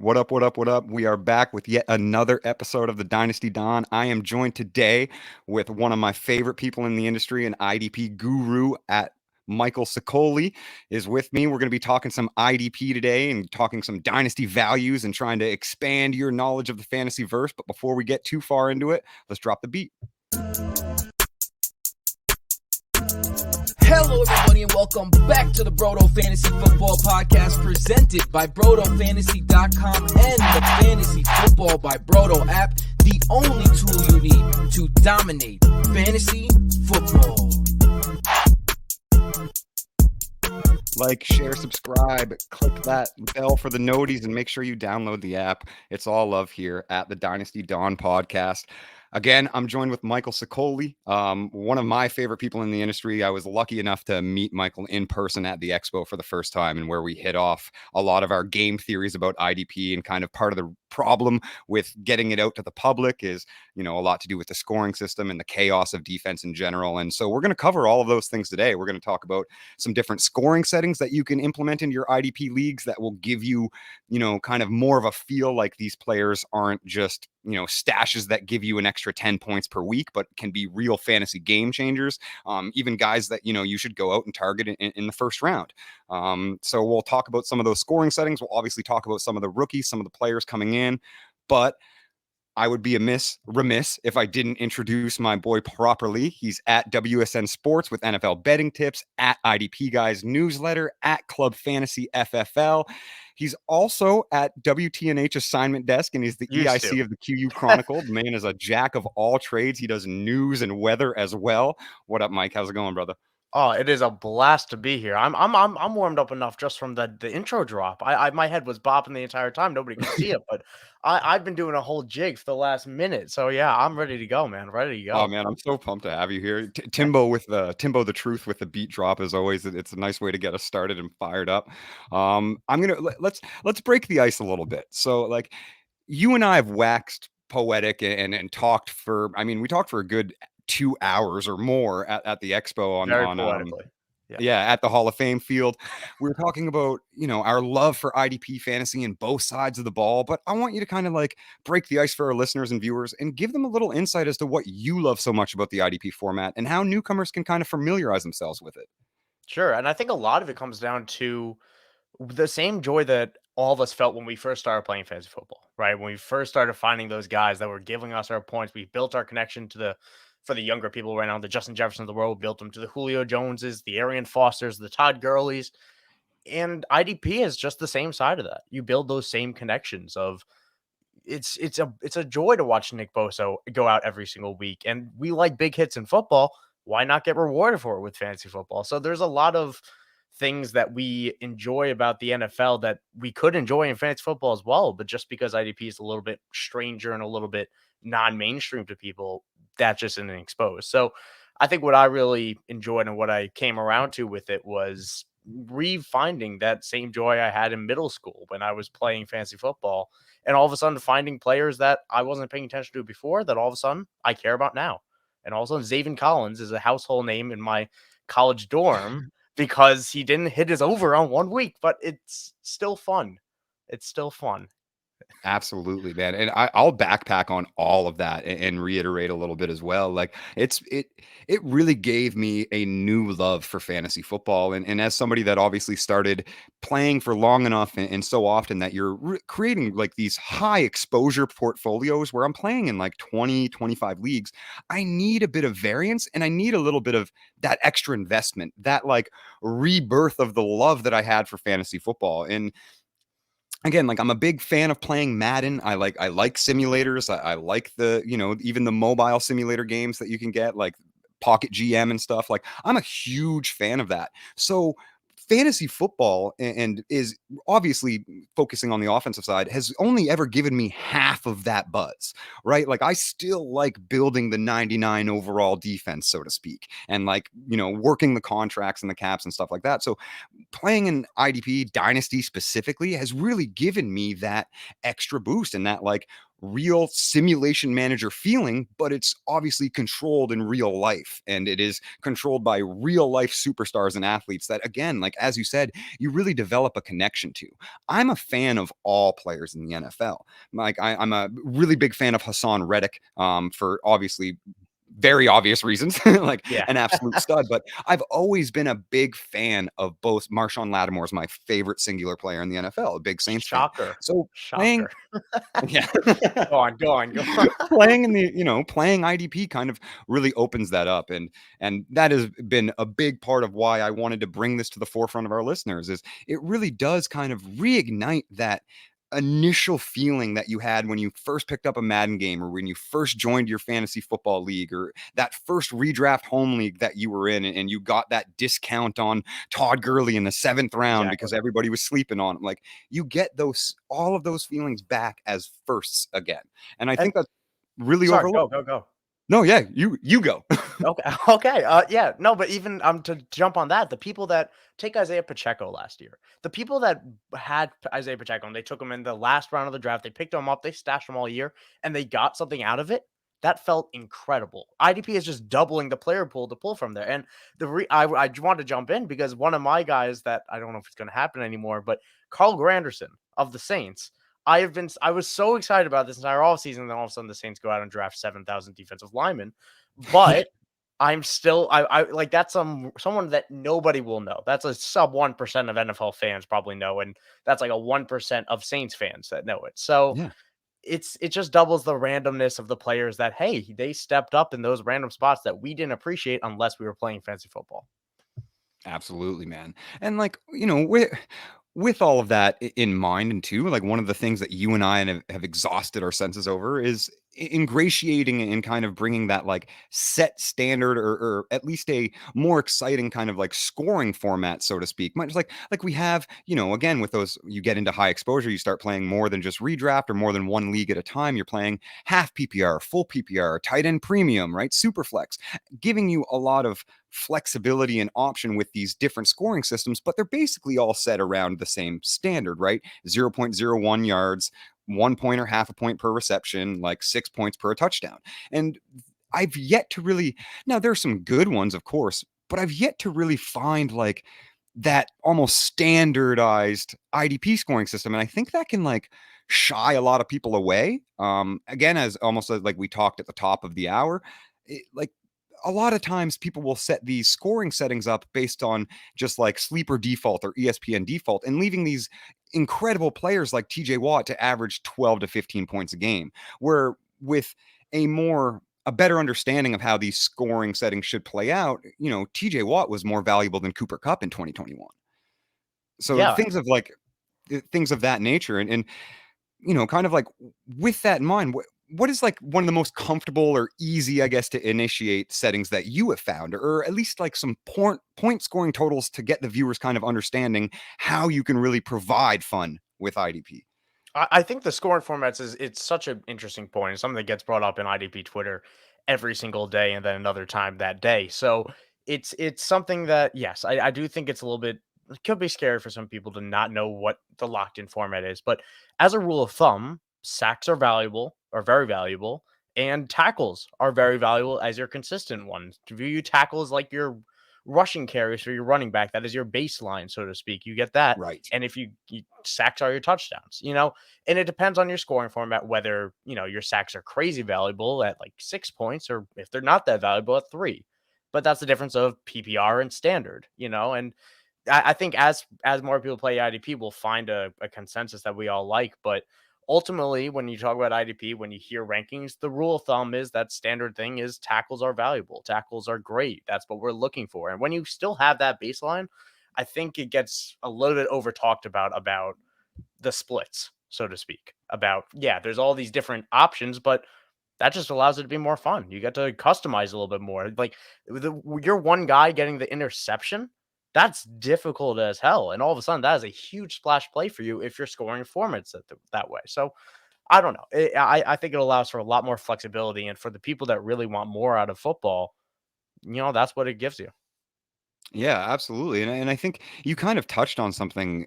What up, what up, what up? We are back with yet another episode of the Dynasty Don. I am joined today with one of my favorite people in the industry, an IDP guru at Michael Sicoli is with me. We're going to be talking some IDP today and talking some dynasty values and trying to expand your knowledge of the fantasy verse. But before we get too far into it, let's drop the beat. Hello, everybody, and welcome back to the Brodo Fantasy Football Podcast presented by BrodoFantasy.com and the Fantasy Football by Brodo app, the only tool you need to dominate fantasy football. Like, share, subscribe, click that bell for the noties, and make sure you download the app. It's all love here at the Dynasty Don podcast. Again, I'm joined with Michael Sicoli, one of my favorite people in the industry. I was lucky enough to meet Michael in person at the Expo for the first time, and where we hit off a lot of our game theories about IDP. And kind of part of the problem with getting it out to the public is, a lot to do with the scoring system and the chaos of defense in general. And so we're going to cover all of those things today. We're going to talk about some different scoring settings that you can implement into your IDP leagues that will give you, kind of more of a feel like these players aren't just stashes that give you an extra 10 points per week, but can be real fantasy game changers. Even guys that, you should go out and target in the first round. So we'll talk about some of those scoring settings. We'll obviously talk about some of the rookies, some of the players coming in, but I would be remiss if I didn't introduce my boy properly. He's at WSN Sports with NFL betting tips, at IDP Guys newsletter, at Club Fantasy FFL. He's also at WTNH Assignment Desk, and he's the EIC of the QU Chronicle. The man is a jack of all trades. He does news and weather as well. What up, Mike? How's it going, brother? Oh, it is a blast to be here. I'm warmed up enough just from the intro drop. My head was bopping the entire time. Nobody could see it, but I've been doing a whole jig for the last minute. So yeah, I'm ready to go, man. Ready to go. Oh man, I'm so pumped to have you here. Timbo with Timbo the truth with the beat drop as always. It's a nice way to get us started and fired up. Let's break the ice a little bit. So like you and I have waxed poetic and talked for, we talked for a good 2 hours or more at the Expo Very poetically. At the Hall of Fame field. We were talking about, our love for IDP fantasy and both sides of the ball, but I want you to kind of like break the ice for our listeners and viewers and give them a little insight as to what you love so much about the IDP format and how newcomers can kind of familiarize themselves with it. Sure. And I think a lot of it comes down to the same joy that all of us felt when we first started playing fantasy football, right? When we first started finding those guys that were giving us our points, we built our connection for the younger people right now, the Justin Jeffersons of the world, built them to the Julio Joneses, the Arian Fosters, the Todd Gurleys. And IDP is just the same side of that. You build those same connections of it's a joy to watch Nick Bosa go out every single week. And we like big hits in football. Why not get rewarded for it with fantasy football? So there's a lot of things that we enjoy about the NFL that we could enjoy in fantasy football as well. But just because IDP is a little bit stranger and a little bit non-mainstream to people, that just isn't exposed. So I think what I really enjoyed and what I came around to with it was refinding that same joy I had in middle school when I was playing fantasy football, and all of a sudden finding players that I wasn't paying attention to before that all of a sudden I care about now. And all of a sudden Zaven Collins is a household name in my college dorm because he didn't hit his over on 1 week, but it's still fun. It's still fun. Absolutely, man. And I'll backpack on all of that and reiterate a little bit as well. Like it really gave me a new love for fantasy football. And as somebody that obviously started playing for long enough and so often that you're creating like these high exposure portfolios where I'm playing in like 20, 25 leagues, I need a bit of variance and I need a little bit of that extra investment, that like rebirth of the love that I had for fantasy football. And again, like I'm a big fan of playing Madden. I like simulators. I like the, even the mobile simulator games that you can get, like Pocket GM and stuff. Like I'm a huge fan of that. So fantasy football and is obviously focusing on the offensive side has only ever given me half of that buzz, right? Like I still like building the 99 overall defense, so to speak, and like, working the contracts and the caps and stuff like that. So playing in IDP Dynasty specifically has really given me that extra boost and that like real simulation manager feeling, but it's obviously controlled in real life, and it is controlled by real life superstars and athletes that, again, like as you said, you really develop a connection to. I'm a fan of all players in the NFL. Like I'm a really big fan of Hassan Reddick, for obviously very obvious reasons, like Yeah. an absolute stud. But I've always been a big fan of both. Marshawn Lattimore is my favorite singular player in the NFL, a big Saints fan. Shocker. So playing, Shocker. yeah, Go on. playing in the, playing IDP kind of really opens that up, and that has been a big part of why I wanted to bring this to the forefront of our listeners. Is it really does kind of reignite that initial feeling that you had when you first picked up a Madden game, or when you first joined your fantasy football league, or that first redraft home league that you were in, and you got that discount on Todd Gurley in the 7th round because Exactly. everybody was sleeping on him. Like, you get all of those feelings back as firsts again. And I And think that's really sorry, overlooked. go. No, yeah, you go. Okay. Okay. Yeah. No, but even to jump on that, the people that take Isaiah Pacheco last year, the people that had Isaiah Pacheco and they took him in the last round of the draft, they picked him up, they stashed him all year, and they got something out of it. That felt incredible. IDP is just doubling the player pool to pull from there. And I want to jump in because one of my guys that I don't know if it's going to happen anymore, but Carl Granderson of the Saints. I was so excited about this entire offseason, then all of a sudden the Saints go out and draft 7,000 defensive linemen. But I'm still I like that's someone that nobody will know. That's a sub 1% of NFL fans probably know, and that's like a 1% of Saints fans that know it. So Yeah. it just doubles the randomness of the players that, hey, they stepped up in those random spots that we didn't appreciate unless we were playing fantasy football. Absolutely, man. And like, with all of that in mind, and too, like one of the things that you and I have exhausted our senses over is ingratiating and kind of bringing that like set standard, or at least a more exciting kind of like scoring format, so to speak. Much like we have, again, with those, you get into high exposure, you start playing more than just redraft or more than one league at a time. You're playing half PPR, full PPR, tight end premium, right? Super flex, giving you a lot of flexibility and option with these different scoring systems, but they're basically all set around the same standard, right? 0.01 yards, 1 point or half a point per reception, like 6 points per touchdown. And I've yet to really, now there's some good ones, of course, but I've yet to really find like that almost standardized IDP scoring system. And I think that can like shy a lot of people away. Again, as almost like we talked at the top of the hour, like a lot of times people will set these scoring settings up based on just like sleeper default or ESPN default, and leaving these incredible players like TJ Watt to average 12 to 15 points a game. Where with a better understanding of how these scoring settings should play out, TJ Watt was more valuable than Cooper Kupp in 2021. So Yeah, things of that nature. And kind of like with that in mind, what is like one of the most comfortable or easy, I guess, to initiate settings that you have found, or at least like some point scoring totals to get the viewers kind of understanding how you can really provide fun with IDP? I think the scoring formats it's such an interesting point. It's something that gets brought up in IDP Twitter every single day, and then another time that day. So it's something that yes, I do think it's a little bit it could be scary for some people to not know what the locked in format is. But as a rule of thumb, sacks are very valuable, and tackles are very valuable as your consistent ones. To view you tackles like your rushing carries for your running back, that is your baseline, so to speak. You get that. Right. And if you sacks are your touchdowns, and it depends on your scoring format, whether, your sacks are crazy valuable at like 6 points or if they're not that valuable at 3. But that's the difference of PPR and standard, and I think as more people play IDP, we'll find a consensus that we all like. But ultimately, when you talk about IDP, when you hear rankings, the rule of thumb is that standard thing is tackles are valuable. Tackles are great. That's what we're looking for. And when you still have that baseline, I think it gets a little bit over talked about the splits, so to speak. About, yeah, there's all these different options, but that just allows it to be more fun. You get to customize a little bit more. Like you're one guy getting the interception. That's difficult as hell. And all of a sudden, that is a huge splash play for you if you're scoring formats that way. So I don't know. I think it allows for a lot more flexibility. And for the people that really want more out of football, that's what it gives you. Yeah, absolutely. And I think you kind of touched on something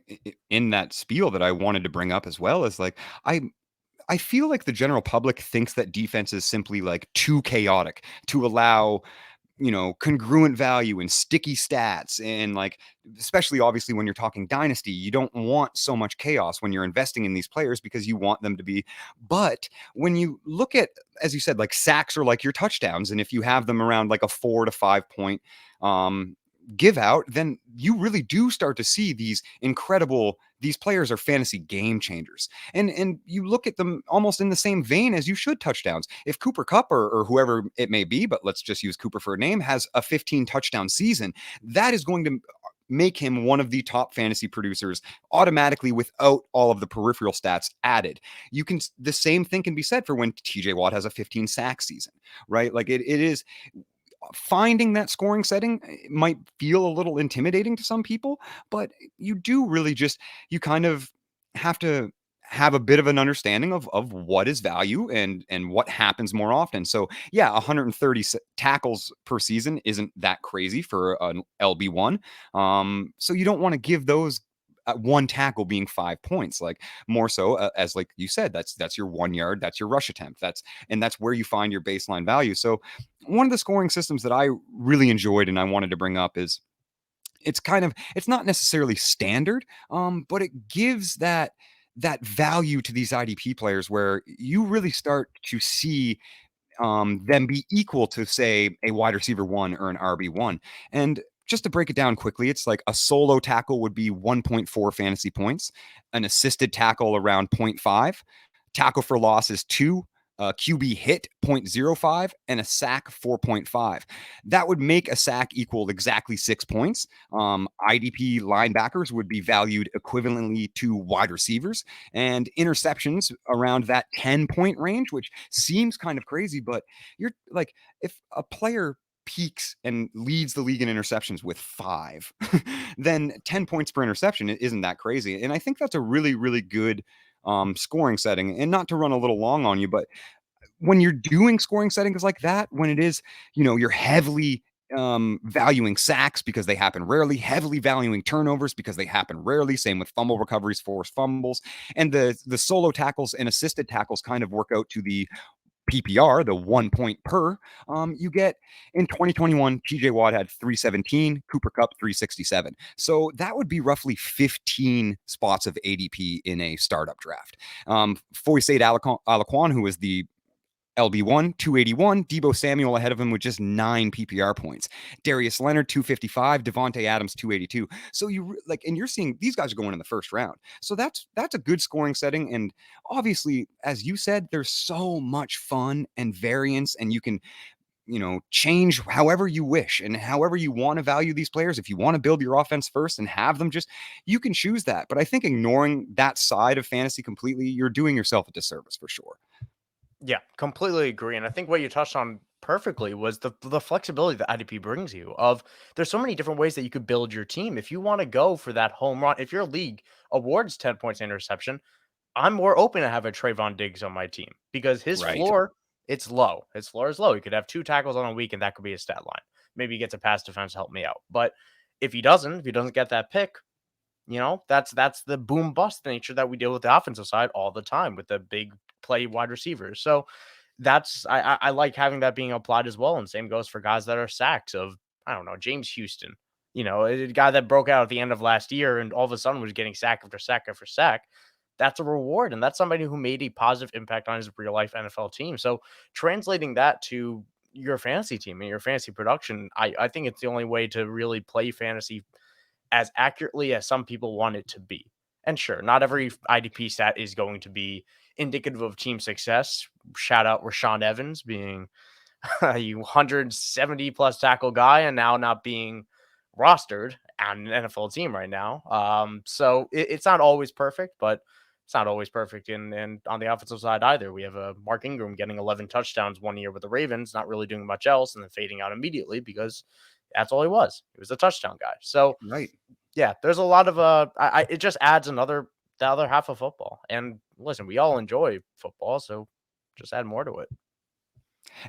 in that spiel that I wanted to bring up as well, is like, I I feel like the general public thinks that defense is simply like too chaotic to allow, congruent value and sticky stats. And like, especially obviously when you're talking dynasty, you don't want so much chaos when you're investing in these players because you want them to be. But when you look at, as you said, like sacks are like your touchdowns. And if you have them around like a 4 to 5 point, give out, then you really do start to see these players are fantasy game changers. And you look at them almost in the same vein as you should touchdowns. If Cooper Kupp or whoever it may be, but let's just use Cooper for a name, has a 15 touchdown season, that is going to make him one of the top fantasy producers automatically without all of the peripheral stats added. The same thing can be said for when TJ Watt has a 15 sack season, right? Like it is finding that scoring setting might feel a little intimidating to some people, but you do really just, you kind of have to have a bit of an understanding of what is value and what happens more often. So yeah, 130 tackles per season isn't that crazy for an LB1. So you don't want to give those one tackle being 5 points, like more so as like you said, that's your 1 yard, that's your rush attempt, that's where you find your baseline value. So one of the scoring systems that I really enjoyed and I wanted to bring up is it's not necessarily standard, but it gives that value to these IDP players where you really start to see them be equal to, say, a wide receiver 1 or an RB1. And just to break it down quickly, it's like a solo tackle would be 1.4 fantasy points, an assisted tackle around 0.5, tackle for loss is 2, QB hit 0.05, and a sack 4.5. That would make a sack equal exactly 6 points. IDP linebackers would be valued equivalently to wide receivers, and interceptions around that 10-point range, which seems kind of crazy, but you're like, if a player peaks and leads the league in interceptions with 5, then 10 points per interception isn't that crazy. And I think that's a really, really good scoring setting. And not to run a little long on you, but when you're doing scoring settings like that, when it is, you're heavily valuing sacks because they happen rarely, heavily valuing turnovers because they happen rarely. Same with fumble recoveries, forced fumbles, and the solo tackles and assisted tackles kind of work out to the PPR, the 1 point per. You get in 2021, TJ Watt had 317, Cooper Kupp 367. So that would be roughly 15 spots of ADP in a startup draft. Foyesade Alaquan, who was the LB1, 281. Debo Samuel ahead of him with just 9 PPR points. Darius Leonard, 255. Devontae Adams, 282. So and you're seeing these guys are going in the first round. So that's a good scoring setting. And obviously, as you said, there's so much fun and variance, and you can, change however you wish and however you want to value these players. If you want to build your offense first and have them you can choose that. But I think ignoring that side of fantasy completely, you're doing yourself a disservice for sure. Yeah, completely agree. And I think what you touched on perfectly was the flexibility that IDP brings you. Of there's so many different ways that you could build your team. If you want to go for that home run, if your league awards 10 points interception, I'm more open to have a Trayvon Diggs on my team because his Right. floor, it's low. His floor is low. He could have 2 tackles on a week, and that could be a stat line. Maybe he gets a pass defense to help me out. But if he doesn't get that pick, that's the boom bust nature that we deal with the offensive side all the time with the big play wide receivers. So that's I like having that being applied as well. And same goes for guys that are sacks of, I don't know, James Houston, a guy that broke out at the end of last year and all of a sudden was getting sack after sack after sack. That's a reward. And that's somebody who made a positive impact on his real life NFL team. So translating that to your fantasy team and your fantasy production, I think it's the only way to really play fantasy as accurately as some people want it to be. And sure, not every IDP stat is going to be indicative of team success. Shout out Rashaan Evans being a 170 plus tackle guy and now not being rostered on an NFL team right now. So it's not always perfect, but it's not always perfect. And on the offensive side either, we have a Mark Ingram getting 11 touchdowns 1 year with the Ravens, not really doing much else, and then fading out immediately because that's all he was. He was a touchdown guy. So Right. yeah, there's a lot of it just adds the other half of football. And listen, we all enjoy football, so just add more to it.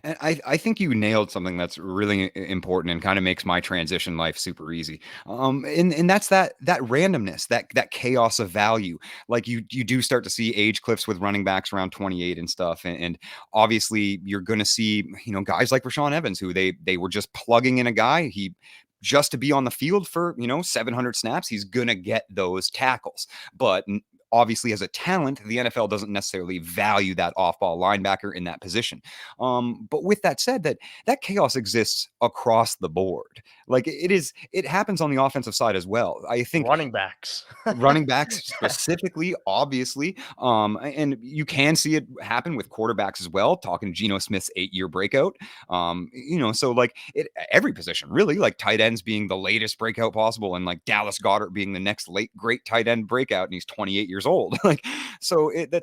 And I think you nailed something that's really important and kind of makes my transition life super easy. And that's that randomness, that chaos of value. Like you do start to see age cliffs with running backs around 28 and stuff. And obviously you're gonna see, guys like Rashaan Evans, who they were just plugging in a guy. He just to be on the field for 700 snaps, he's gonna get those tackles. But obviously, as a talent, the NFL doesn't necessarily value that off-ball linebacker in that position. But with that said, that chaos exists across the board. Like it happens on the offensive side as well. I think Running backs. running backs specifically, obviously, and you can see it happen with quarterbacks as well. Talking Geno Smith's 8-year breakout, so like every position really, like tight ends being the latest breakout possible, and like Dallas Goedert being the next late great tight end breakout, and he's 28 years old. Like, so it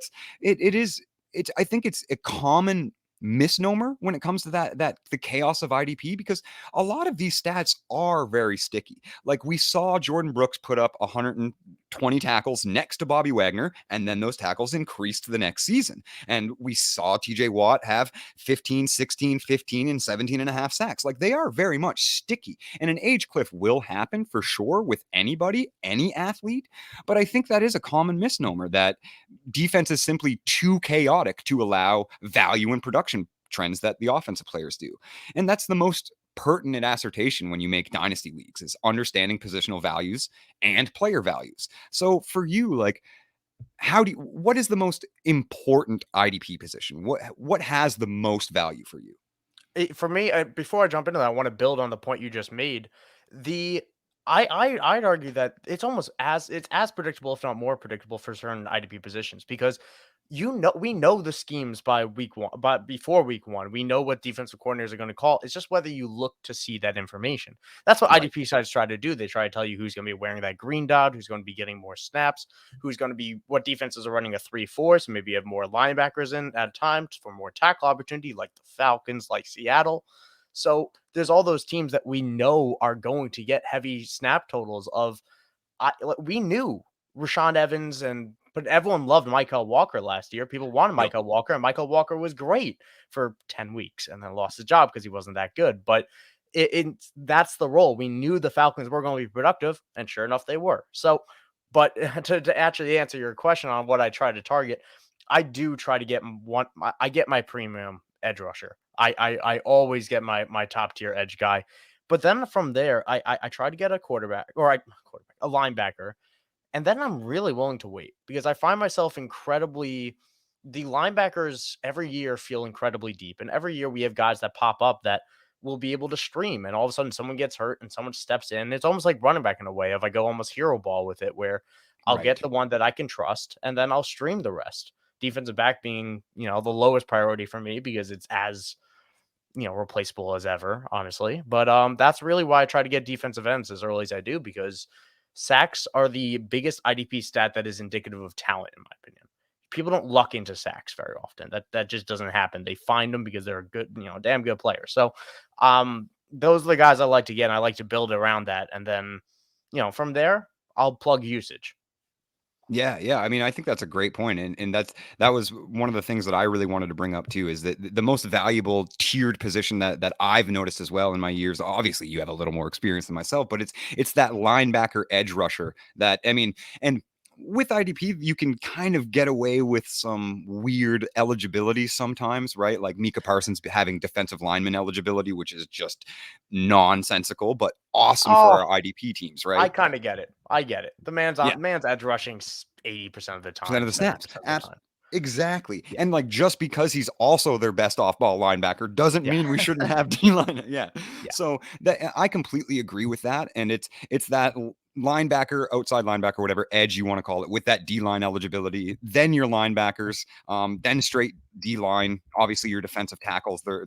is. It's I think it's a common misnomer when it comes to that the chaos of IDP, because a lot of these stats are very sticky. Like we saw Jordan Brooks put up 120 tackles next to Bobby Wagner, and then those tackles increased the next season. And we saw TJ Watt have 15, 16, 15, and 17 and a half sacks. Like they are very much sticky. And an age cliff will happen for sure with anybody, any athlete. But I think that is a common misnomer that defense is simply too chaotic to allow value and production trends that the offensive players do. And that's the most pertinent assertion when you make dynasty leagues, is understanding positional values and player values. So for you, like, what is the most important IDP position? What has the most value for you? For me, before I jump into that, I want to build on the point you just made. The I'd argue that it's as predictable, if not more predictable, for certain IDP positions, because we know the schemes by week one, but before week one, we know what defensive coordinators are going to call. It's just whether you look to see that information. That's what Right. IDP sites try to do. They try to tell you who's going to be wearing that green dot, who's going to be getting more snaps, who's going to be what defenses are running a 3-4. So maybe you have more linebackers in at times for more tackle opportunity, like the Falcons, like Seattle. So there's all those teams that we know are going to get heavy snap totals of. We knew Rashaan Evans, but everyone loved Michael Walker last year. People wanted Yep. Michael Walker, and Michael Walker was great for 10 weeks and then lost his job because he wasn't that good. But that's the role. We knew the Falcons were going to be productive, and sure enough, they were. So, but to actually answer your question on what I try to target, I do try to get I get my premium edge rusher. I always get my top tier edge guy. But then from there, I try to get a a linebacker, and then I'm really willing to wait because I find myself the linebackers every year feel incredibly deep. And every year we have guys that pop up that will be able to stream. And all of a sudden someone gets hurt and someone steps in. It's almost like running back in a way of I go almost hero ball with it, where I'll get Right. the one that I can trust and then I'll stream the rest. Defensive back being, the lowest priority for me because it's as replaceable as ever, honestly. But that's really why I try to get defensive ends as early as I do, because sacks are the biggest IDP stat that is indicative of talent, in my opinion. People don't luck into sacks very often. That just doesn't happen. They find them because they're a good, damn good player. So those are the guys I like to get, and I like to build around that. And then, from there, I'll plug usage. Yeah, yeah. I mean, I think that's a great point, and that was one of the things that I really wanted to bring up too. Is that the most valuable tiered position that I've noticed as well in my years. Obviously, you have a little more experience than myself, but it's that linebacker edge rusher. That I mean, and with IDP, you can kind of get away with some weird eligibility sometimes, right? Like Mika Parsons having defensive lineman eligibility, which is just nonsensical, but awesome for Oh, our IDP teams, I right? kind of get it. I get it. The Yeah. man's edge rushing 80% of the Percent time, of the snaps. 70% of the time. Exactly. Yeah. And like just because he's also their best off-ball linebacker doesn't Yeah. mean we shouldn't have D line. Yeah. Yeah. So that I completely agree with that. And it's that linebacker, outside linebacker, whatever edge you want to call it, with that D line eligibility, then your linebackers, then straight D line. Obviously, your defensive tackles, they're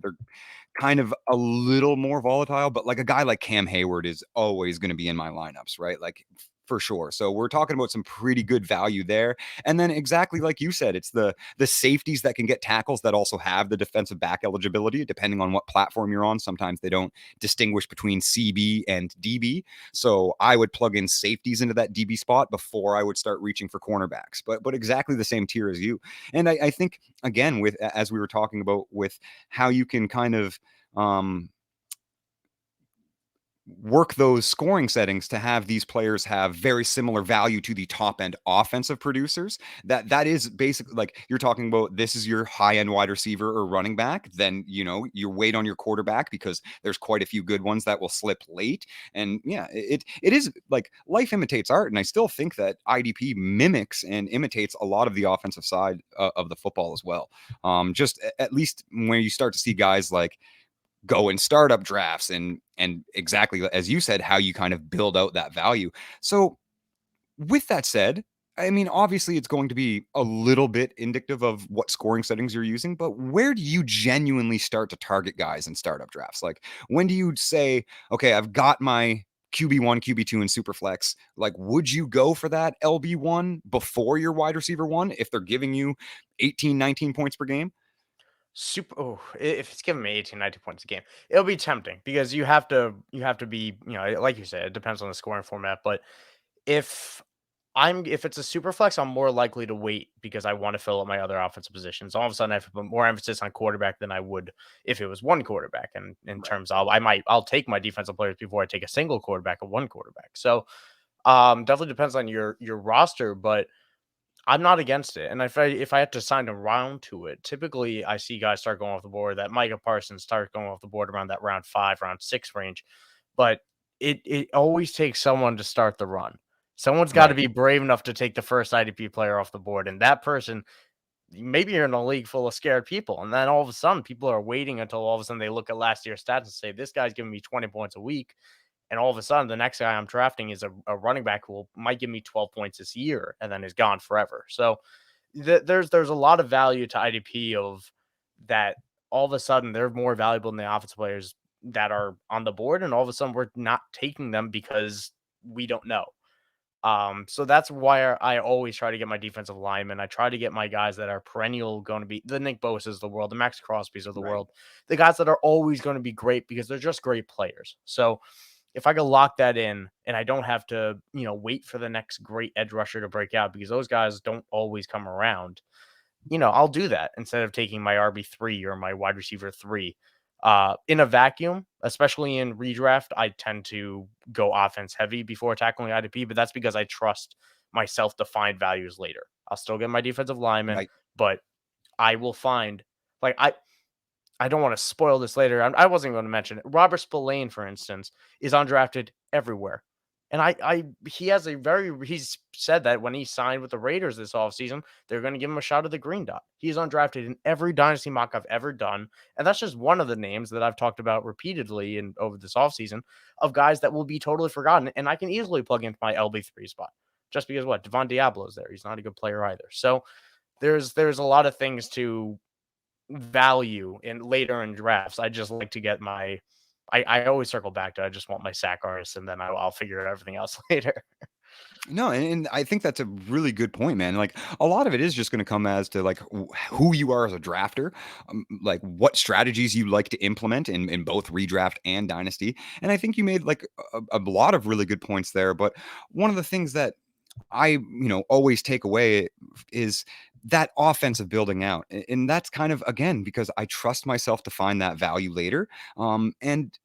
kind of a little more volatile, but like a guy like Cam Hayward is always going to be in my lineups, right? Like for sure. So we're talking about some pretty good value there. And then exactly like you said, it's the safeties that can get tackles that also have the defensive back eligibility, depending on what platform you're on. Sometimes they don't distinguish between CB and DB. So I would plug in safeties into that DB spot before I would start reaching for cornerbacks. But exactly the same tier as you. And I think again, with as we were talking about with how you can kind of work those scoring settings to have these players have very similar value to the top end offensive producers. That is basically like you're talking about, this is your high end wide receiver or running back, then you wait on your quarterback because there's quite a few good ones that will slip late. And yeah, it is like life imitates art, and I still think that IDP mimics and imitates a lot of the offensive side of the football as well. Just at least when you start to see guys like go in startup drafts and exactly as you said, how you kind of build out that value. So with that said, I mean, obviously it's going to be a little bit indicative of what scoring settings you're using, but where do you genuinely start to target guys in startup drafts? Like, when do you say, okay, I've got my QB1, QB2 and Superflex? Like, would you go for that LB1 before your wide receiver one if they're giving you 18, 19 points per game? If it's giving me 18, 19 points a game, it'll be tempting because you have to be, like you said, it depends on the scoring format. But if if it's a super flex, I'm more likely to wait because I want to fill up my other offensive positions. All of a sudden I have to put more emphasis on quarterback than I would if it was one quarterback. And in terms of, I'll take my defensive players before I take a single quarterback or one quarterback. So definitely depends on your roster, but I'm not against it. And if I had to sign around to it, typically I see guys start going off the board. That Micah Parsons start going off the board around that round 5, round 6 range. But it always takes someone to start the run. Someone's got to Right. be brave enough to take the first IDP player off the board. And that person, maybe you're in a league full of scared people. And then all of a sudden people are waiting until all of a sudden they look at last year's stats and say, this guy's giving me 20 points a week. And all of a sudden, the next guy I'm drafting is a running back who might give me 12 points this year and then is gone forever. So there's a lot of value to IDP of that. All of a sudden, they're more valuable than the offensive players that are on the board, and all of a sudden, we're not taking them because we don't know. So that's why I always try to get my defensive linemen. I try to get my guys that are perennial going to be the Nick Bosa's of the world, the Max Crosby's of the Right. world, the guys that are always going to be great because they're just great players. So if I could lock that in and I don't have to, wait for the next great edge rusher to break out because those guys don't always come around, I'll do that instead of taking my RB3 or my wide receiver 3. In a vacuum, especially in redraft, I tend to go offense heavy before tackling IDP, but that's because I trust myself to find values later. I'll still get my defensive lineman, Right. but I will find, like, I don't want to spoil this later. I wasn't going to mention it. Robert Spillane, for instance, is undrafted everywhere. And he's said that when he signed with the Raiders this offseason, they're going to give him a shot at the green dot. He's undrafted in every dynasty mock I've ever done. And that's just one of the names that I've talked about repeatedly over this offseason of guys that will be totally forgotten. And I can easily plug into my LB3 spot just because Devon Diablo's there. He's not a good player either. So there's a lot of things to value in later in drafts. I just like to get I always circle back to I just want my sack artist and then I'll figure everything else later. No, and I think that's a really good point, man. Like, a lot of it is just going to come as to like who you are as a drafter, like what strategies you like to implement in both redraft and dynasty. And I think you made like a lot of really good points there. But one of the things that I, always take away is that offensive building out. And that's kind of, again, because I trust myself to find that value later. And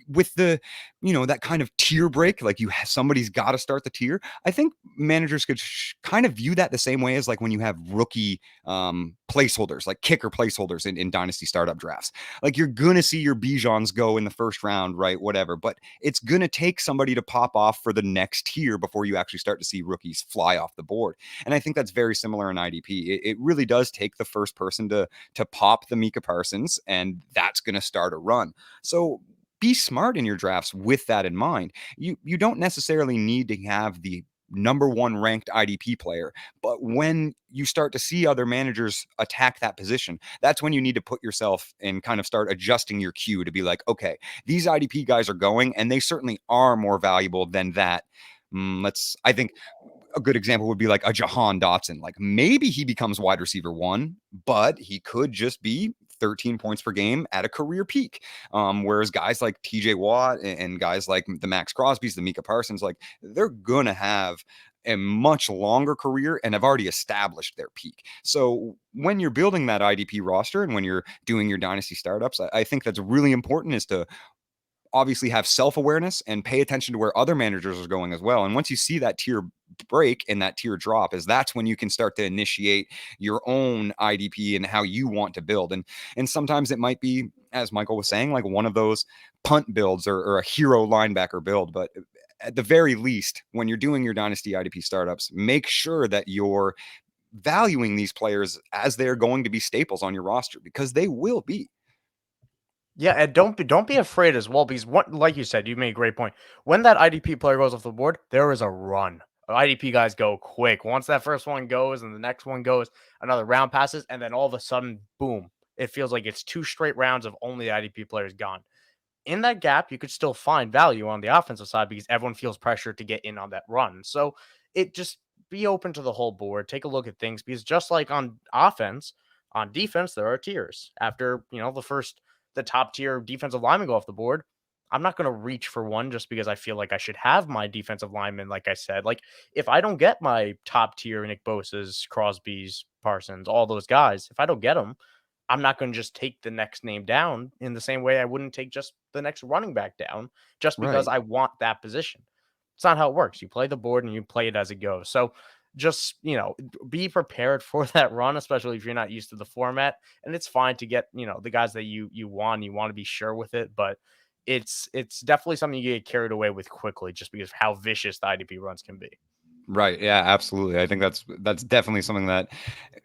with the, that kind of tier break, like somebody's got to start the tier. I think managers could kind of view that the same way as like when you have rookie placeholders, like kicker placeholders in dynasty startup drafts. Like, you're going to see your Bijans go in the first round, right? Whatever. But it's going to take somebody to pop off for the next tier before you actually start to see rookies fly off the board. And I think that's very similar in IDP. It really does take the first person to pop the Micah Parsons, and that's going to start a run. So be smart in your drafts with that in mind. You don't necessarily need to have the number 1 ranked IDP player, but when you start to see other managers attack that position, that's when you need to put yourself and kind of start adjusting your queue to be like, okay, these IDP guys are going, and they certainly are more valuable than that I think a good example would be like a Jahan Dotson. Like maybe he becomes wide receiver 1, but he could just be 13 points per game at a career peak. Whereas guys like TJ Watt and guys like the Max Crosby's, the Mika Parsons, like they're going to have a much longer career and have already established their peak. So when you're building that IDP roster and when you're doing your dynasty startups, I think that's really important, is to obviously have self-awareness and pay attention to where other managers are going as well. And once you see that tier break and that tier drop, that's when you can start to initiate your own IDP and how you want to build. And sometimes it might be, as Michael was saying, like one of those punt builds or a hero linebacker build. But at the very least, when you're doing your dynasty IDP startups, make sure that you're valuing these players as they're going to be staples on your roster, because they will be. Yeah, and don't be afraid as well, because like you said, you made a great point. When that IDP player goes off the board, there is a run. IDP guys go quick. Once that first one goes and the next one goes, another round passes, and then all of a sudden, boom, it feels like it's 2 straight rounds of only IDP players gone. In that gap, you could still find value on the offensive side because everyone feels pressure to get in on that run. So it just be open to the whole board, take a look at things, because just like on offense, on defense, there are tiers. After, the top tier defensive linemen go off the board, I'm not going to reach for one just because I feel like I should have my defensive linemen. Like I said, like if I don't get my top tier Nick Bosa's, Crosby's, Parsons, all those guys, if I don't get them, I'm not going to just take the next name down in the same way I wouldn't take just the next running back down just because Right. I want that position. It's not how it works. You play the board and you play it as it goes. So just, be prepared for that run, especially if you're not used to the format. And it's fine to get, the guys that you want to be sure with it, but it's definitely something you get carried away with quickly just because of how vicious the IDP runs can be. Right. Yeah, absolutely. I think that's definitely something that,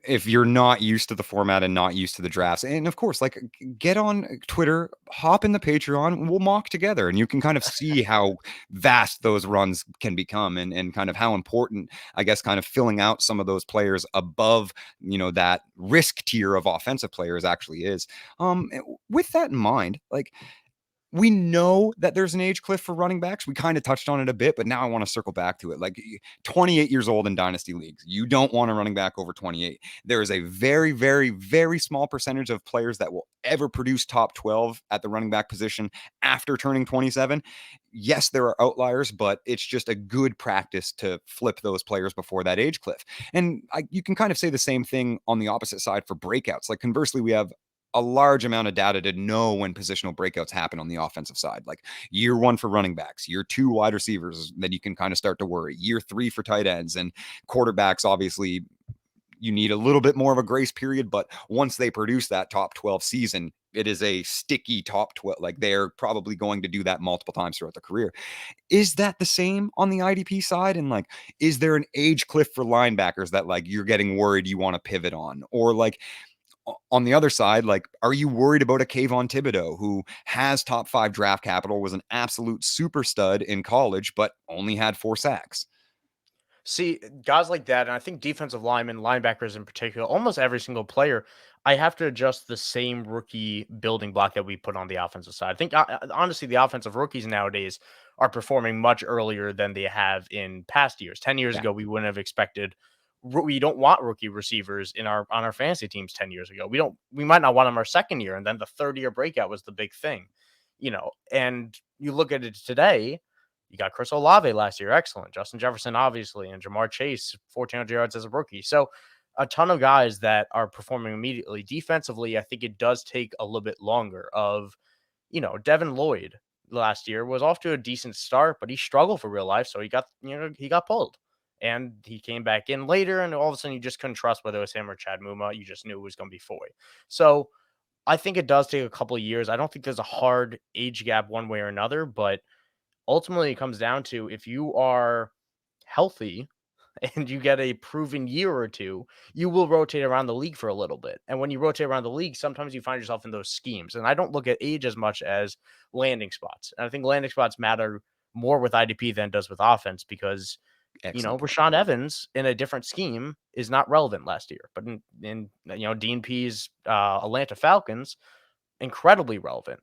if you're not used to the format and not used to the drafts, and of course, like, get on Twitter, hop in the Patreon, we'll mock together, and you can kind of see how vast those runs can become, and kind of how important, I guess, kind of filling out some of those players above, that risk tier of offensive players actually is. With that in mind, like, we know that there's an age cliff for running backs. We kind of touched on it a bit, but now I want to circle back to it. Like 28 years old in dynasty leagues, you don't want a running back over 28. There is a very, very, very small percentage of players that will ever produce top 12 at the running back position after turning 27. Yes, there are outliers, but it's just a good practice to flip those players before that age cliff. And you can kind of say the same thing on the opposite side for breakouts. Like conversely, we have a large amount of data to know when positional breakouts happen on the offensive side. Like year 1 for running backs, year 2 wide receivers, then you can kind of start to worry. Year 3 for tight ends, and quarterbacks, obviously, you need a little bit more of a grace period, but once they produce that top 12 season, it is a sticky top 12. Like they're probably going to do that multiple times throughout their career. Is that the same on the IDP side? And like, is there an age cliff for linebackers that like you're getting worried you want to pivot on? Or like, on the other side, like, are you worried about a Kayvon Thibodeau who has top 5 draft capital, was an absolute super stud in college, but only had 4 sacks? See, guys like that, and I think defensive linemen, linebackers in particular, almost every single player, I have to adjust the same rookie building block that we put on the offensive side. I think, honestly, the offensive rookies nowadays are performing much earlier than they have in past years. 10 years Yeah, ago, we wouldn't have expected. We don't want rookie receivers on our fantasy teams 10 years ago. We might not want them our second year, and then the third year breakout was the big thing, and you look at it today. You got Chris Olave last year, excellent. Justin Jefferson, obviously, and Jamar Chase, 1,400 yards as a rookie. So a ton of guys that are performing immediately. Defensively, I think it does take a little bit longer of, Devin Lloyd last year was off to a decent start, but he struggled for real life. So he got pulled. And he came back in later, and all of a sudden you just couldn't trust whether it was him or Chad Muma. You just knew it was going to be Foy. So I think it does take a couple of years. I don't think there's a hard age gap one way or another, but ultimately it comes down to if you are healthy and you get a proven year or two, you will rotate around the league for a little bit. And when you rotate around the league, sometimes you find yourself in those schemes. And I don't look at age as much as landing spots. And I think landing spots matter more with IDP than it does with offense because, excellent point. Rashaan Evans in a different scheme is not relevant last year. But in Dean P's Atlanta Falcons, incredibly relevant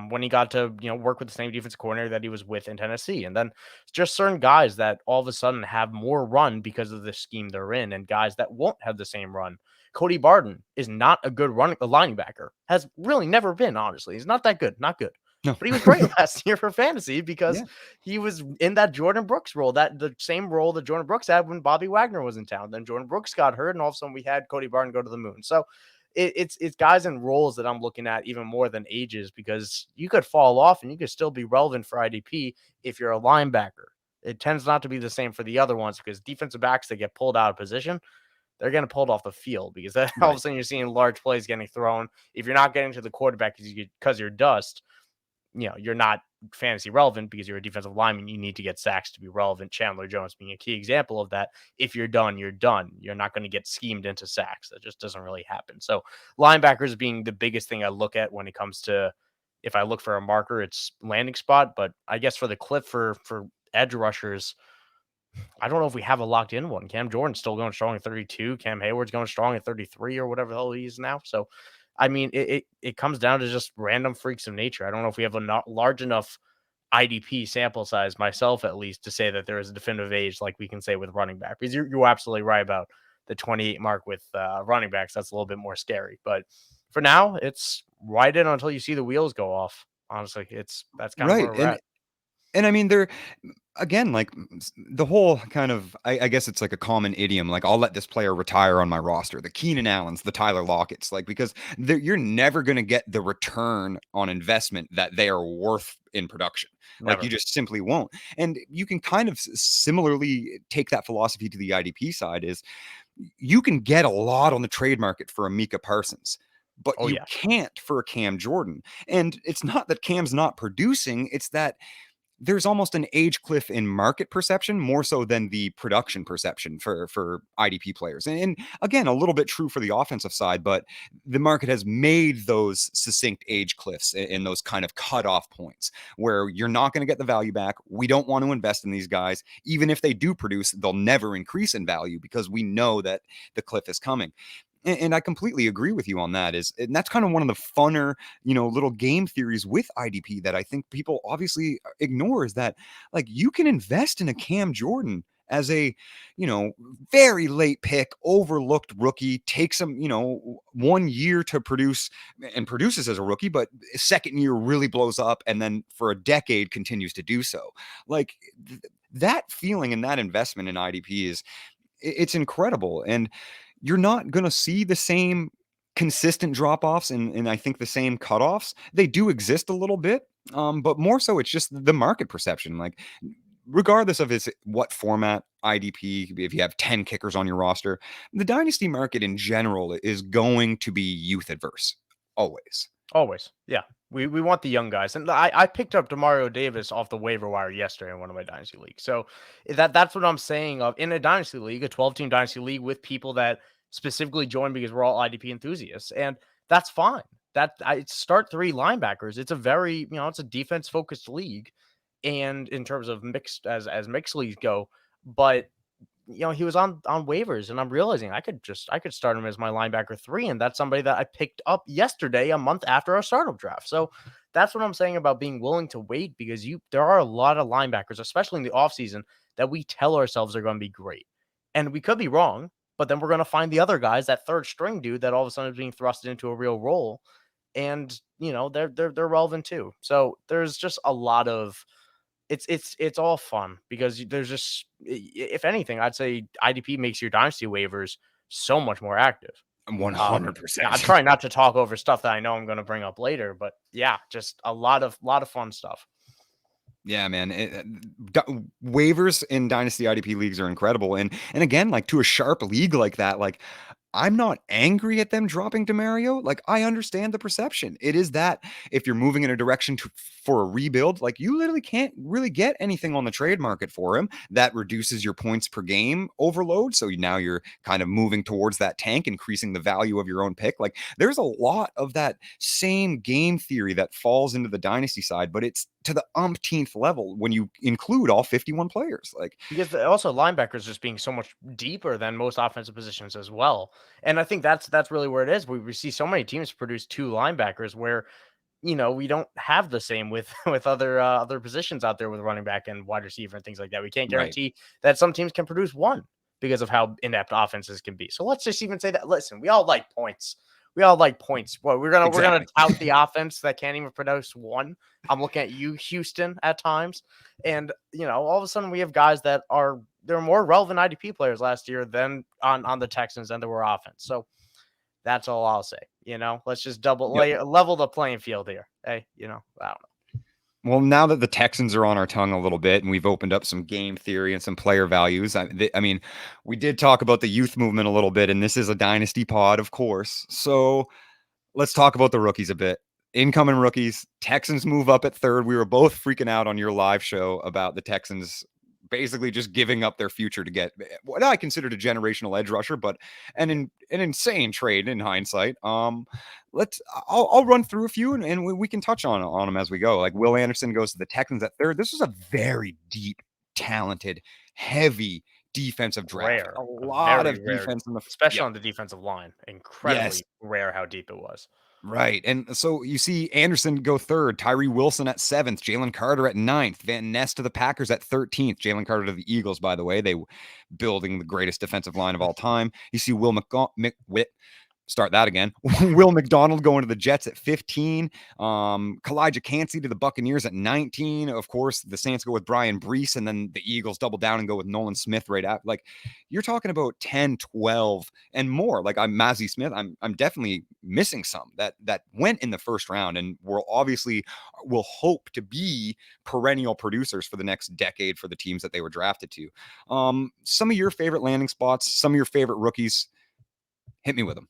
when he got to, work with the same defensive coordinator that he was with in Tennessee. And then just certain guys that all of a sudden have more run because of the scheme they're in, and guys that won't have the same run. Cody Barton is not a good linebacker. Has really never been, honestly. He's not that good. Not good. No. But he was great last year for fantasy because Yeah. he was in that Jordan Brooks role, that the same role that Jordan Brooks had when Bobby Wagner was in town. Then Jordan Brooks got hurt, and all of a sudden we had Cody Barton go to the moon. So it's guys in roles that I'm looking at even more than ages, because you could fall off and you could still be relevant for IDP if you're a linebacker. It tends not to be the same for the other ones, because defensive backs that get pulled out of position, they're getting pulled off the field, because all of Right. a sudden you're seeing large plays getting thrown. If you're not getting to the quarterback because you're dust, you're not fantasy relevant because you're a defensive lineman. You need to get sacks to be relevant. Chandler Jones being a key example of that. If you're done, you're done. You're not going to get schemed into sacks. That just doesn't really happen. So linebackers being the biggest thing I look at when it comes to, if I look for a marker, it's landing spot. But I guess for the clip for edge rushers, I don't know if we have a locked in one. Cam Jordan's still going strong at 32. Cam Hayward's going strong at 33 or whatever the hell he is now. So I mean, it comes down to just random freaks of nature. I don't know if we have a not large enough IDP sample size, myself at least, to say that there is a definitive age like we can say with running back. Because you're absolutely right about the 28 mark with running backs. That's a little bit more scary. But for now, it's ride in until you see the wheels go off. Honestly, that's kind of Right. where we're at. And I mean, they're again, like the whole kind of, I guess it's like a common idiom, like I'll let this player retire on my roster, the Keenan Allens, the Tyler Lockett's, like, because you're never going to get the return on investment that they are worth in production. Like Never. you just simply won't. And you can kind of similarly take that philosophy to the IDP side, is you can get a lot on the trade market for a Micah Parsons, but Oh you yeah. can't for a Cam Jordan. And it's not that Cam's not producing, it's that there's almost an age cliff in market perception more so than the production perception for IDP players. And again, a little bit true for the offensive side, but the market has made those succinct age cliffs in those kind of cutoff points where you're not going to get the value back. We don't want to invest in these guys. Even if they do produce, they'll never increase in value because we know that the cliff is coming. And I completely agree with you on that. And that's kind of one of the funner, little game theories with IDP that I think people obviously ignore, is that like you can invest in a Cam Jordan as a, very late pick, overlooked rookie, takes him, 1 year to produce and produces as a rookie, but second year really blows up and then for a decade continues to do so. Like that feeling and that investment in IDP it's incredible. And you're not going to see the same consistent drop-offs and I think the same cutoffs. They do exist a little bit, but more so it's just the market perception. Like regardless of what format IDP, if you have 10 kickers on your roster, the dynasty market in general is going to be youth adverse. Always. Always. Yeah. We want the young guys. And I picked up Demario Davis off the waiver wire yesterday in one of my dynasty leagues. So that's what I'm saying of in a dynasty league, a 12-team dynasty league with people that specifically joined because we're all IDP enthusiasts. And that's fine. It's start 3 linebackers. It's a very, it's a defense focused league. And in terms of mixed as mixed leagues go, but he was on waivers, and I'm realizing I could start him as my linebacker 3, and that's somebody that I picked up yesterday, a month after our startup draft. So that's what I'm saying about being willing to wait, because there are a lot of linebackers, especially in the offseason, that we tell ourselves are going to be great. And we could be wrong, but then we're going to find the other guys, that third string dude that all of a sudden is being thrusted into a real role, and they're relevant too. So there's just a lot of it's all fun, because there's just, if anything, I'd say IDP makes your dynasty waivers so much more active. 100%. I'm trying not to talk over stuff that I know I'm going to bring up later, but yeah, just a lot of fun stuff. Yeah, man. Waivers in dynasty IDP leagues are incredible. And again, like to a sharp league like that, like I'm not angry at them dropping Demario. Like I understand the perception. It is that if you're moving in a direction for a rebuild, like you literally can't really get anything on the trade market for him. That reduces your points per game overload. So now you're kind of moving towards that tank, increasing the value of your own pick. Like there's a lot of that same game theory that falls into the dynasty side, but it's to the umpteenth level when you include all 51 players. Like, because also linebackers just being so much deeper than most offensive positions as well. And I think that's really where it is. We see so many teams produce two linebackers where we don't have the same with with other positions out there with running back and wide receiver and things like that. We can't right, guarantee that some teams can produce one because of how inept offenses can be. So let's just even say that. Listen, we all like points. We all like points. Well, we're gonna exactly. tout the offense that can't even produce one. I'm looking at you, Houston, at times, and all of a sudden we have guys that they're more relevant IDP players last year than on the Texans than there were offense. So that's all I'll say. Let's just Yep. level the playing field here. Hey, I don't know. Well, now that the Texans are on our tongue a little bit and we've opened up some game theory and some player values, I mean, we did talk about the youth movement a little bit, and this is a dynasty pod, of course. So let's talk about the rookies a bit. Incoming rookies, Texans move up at third. We were both freaking out on your live show about the Texans basically just giving up their future to get what I considered a generational edge rusher, but an insane trade in hindsight. I'll run through a few and we can touch on them as we go. Like Will Anderson goes to the Texans at third. This was a very deep, talented, heavy defensive draft. Rare, A a lot very of rare, defense in the especially yep. on the defensive line. Yes. Incredibly rare how deep it was. Right. And so you see Anderson go third, Tyree Wilson at seventh, Jalen Carter at ninth, Van Ness to the Packers at 13th, Jalen Carter to the Eagles, by the way. They building the greatest defensive line of all time. You see Will start that again. Will McDonald going to the Jets at 15. Kalijah Cansey to the Buccaneers at 19. Of course, the Saints go with Brian Brees, and then the Eagles double down and go with Nolan Smith right after. Like, you're talking about 10, 12, and more. Like, I'm Mazzie Smith. I'm definitely missing some that went in the first round, and will hope to be perennial producers for the next decade for the teams that they were drafted to. Some of your favorite landing spots, some of your favorite rookies. Hit me with them.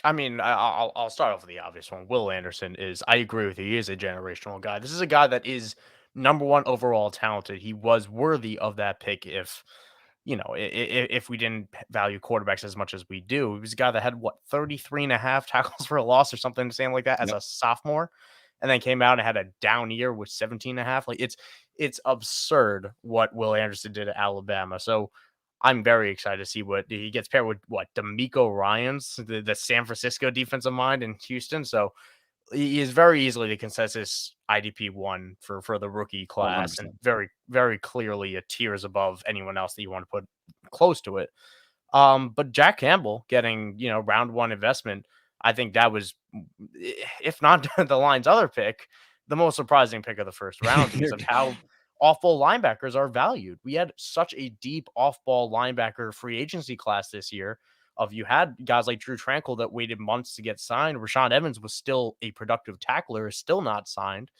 I mean, I'll start off with the obvious one. Will Anderson I agree with you. He is a generational guy. This is a guy that is number one overall talented. He was worthy of that pick if we didn't value quarterbacks as much as we do. He was a guy that had 33 and a half tackles for a loss or something, saying like that as Yep. a sophomore, and then came out and had a down year with 17 and a half. Like it's absurd what Will Anderson did at Alabama. So I'm very excited to see what he gets paired with. What D'Amico Ryans, the San Francisco defensive mind in Houston. So he is very easily the consensus IDP one for the rookie class, and 100%. very very clearly a tiers above anyone else that you want to put close to it. But Jack Campbell getting round one investment, I think that was, if not the Lions' other pick, the most surprising pick of the first round because of how off-ball linebackers are valued. We had such a deep off-ball linebacker free agency class this year. You had guys like Drew Tranquil that waited months to get signed. Rashaan Evans was still a productive tackler, is still not signed.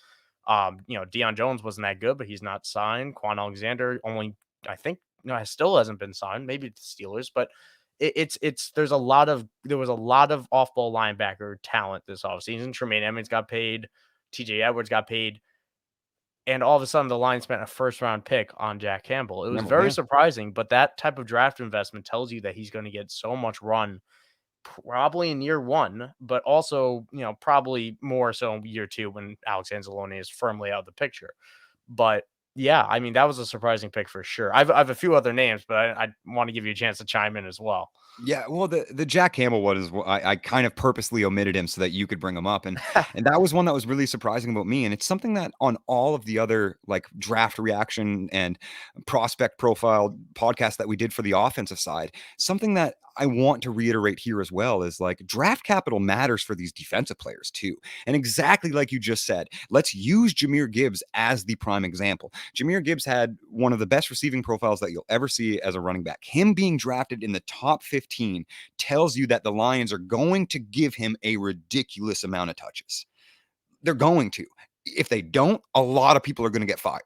Deion Jones wasn't that good, but he's not signed. Quan Alexander only, I think, still hasn't been signed. Maybe it's the Steelers, but there was a lot of off-ball linebacker talent this offseason. Tremaine Edmonds got paid, TJ Edwards got paid, and all of a sudden the Lions spent a first-round pick on Jack Campbell. It was very surprising, but that type of draft investment tells you that he's going to get so much run probably in year one, but also, probably more so in year two when Alex Anzalone is firmly out of the picture. But yeah, I mean, that was a surprising pick for sure. I've a few other names, but I want to give you a chance to chime in as well. Yeah, well, the Jack Campbell one is I kind of purposely omitted him so that you could bring him up, and that was one that was really surprising about me, and it's something that on all of the other like draft reaction and prospect profile podcasts that we did for the offensive side, something that I want to reiterate here as well is like draft capital matters for these defensive players too, and exactly like you just said, let's use Jahmyr Gibbs as the prime example. Jahmyr Gibbs had one of the best receiving profiles that you'll ever see as a running back. Him being drafted in the top 15 tells you that the Lions are going to give him a ridiculous amount of touches. They're going to. If they don't, a lot of people are going to get fired.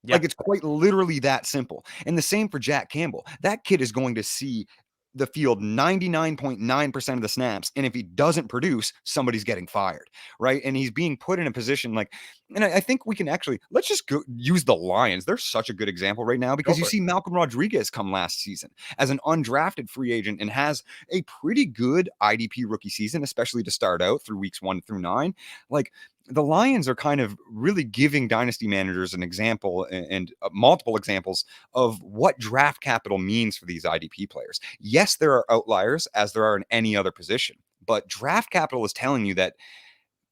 Yeah. Like, it's quite literally that simple. And the same for Jack Campbell. That kid is going to see the field 99.9% of the snaps. And if he doesn't produce, somebody's getting fired, right? And he's being put in a position like And I think we can actually, let's just go use the Lions. They're such a good example right now because you see Malcolm Rodriguez come last season as an undrafted free agent and has a pretty good IDP rookie season, especially to start out through weeks 1 through 9. Like, the Lions are kind of really giving dynasty managers an example and multiple examples of what draft capital means for these IDP players. Yes, there are outliers, as there are in any other position, but draft capital is telling you that,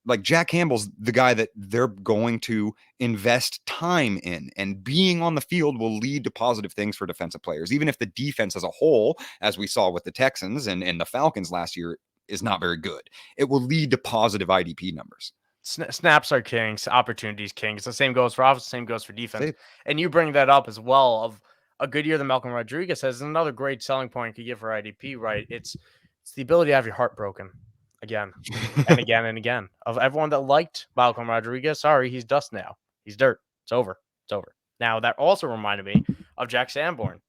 like, Jack Campbell's the guy that they're going to invest time in, and being on the field will lead to positive things for defensive players. Even if the defense as a whole, as we saw with the Texans and the Falcons last year, is not very good, it will lead to positive IDP numbers. Snaps are kings, opportunities kings. The same goes for offense, the same goes for defense. Say, And you bring that up as well of a good year that Malcolm Rodriguez has. Another great selling point you could give for IDP, right? It's the ability to have your heart broken again and again and again. Of everyone that liked Malcolm Rodriguez, sorry, he's dust now. He's dirt. It's over. It's over. Now, that also reminded me of Jack Sanborn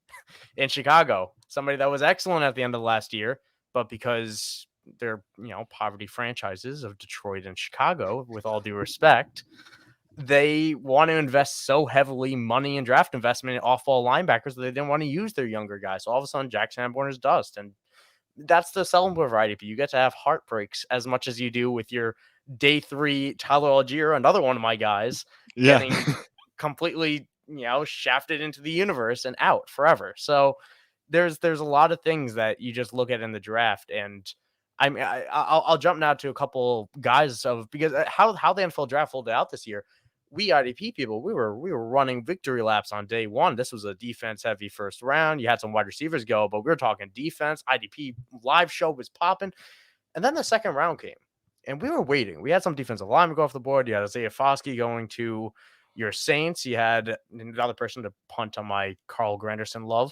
in Chicago, somebody that was excellent at the end of last year, but because they're, poverty franchises of Detroit and Chicago, with all due respect, they want to invest so heavily money in draft investment in off-ball linebackers that they didn't want to use their younger guys. So all of a sudden, Jack Sanborn is dust. And that's the selling point of IDP. You get to have heartbreaks as much as you do with your day 3 Tyler Algier, another one of my guys, getting completely, shafted into the universe and out forever. So there's a lot of things that you just look at in the draft. And I mean, I'll jump now to a couple guys because how the NFL draft folded out this year. We IDP people, we were running victory laps on day 1. This was a defense heavy first round. You had some wide receivers go, but we were talking defense. IDP live show was popping, and then the second round came, and we were waiting. We had some defensive linemen go off the board. You had Isaiah Foskey going to your Saints. You had another person to punt on my Carl Granderson love.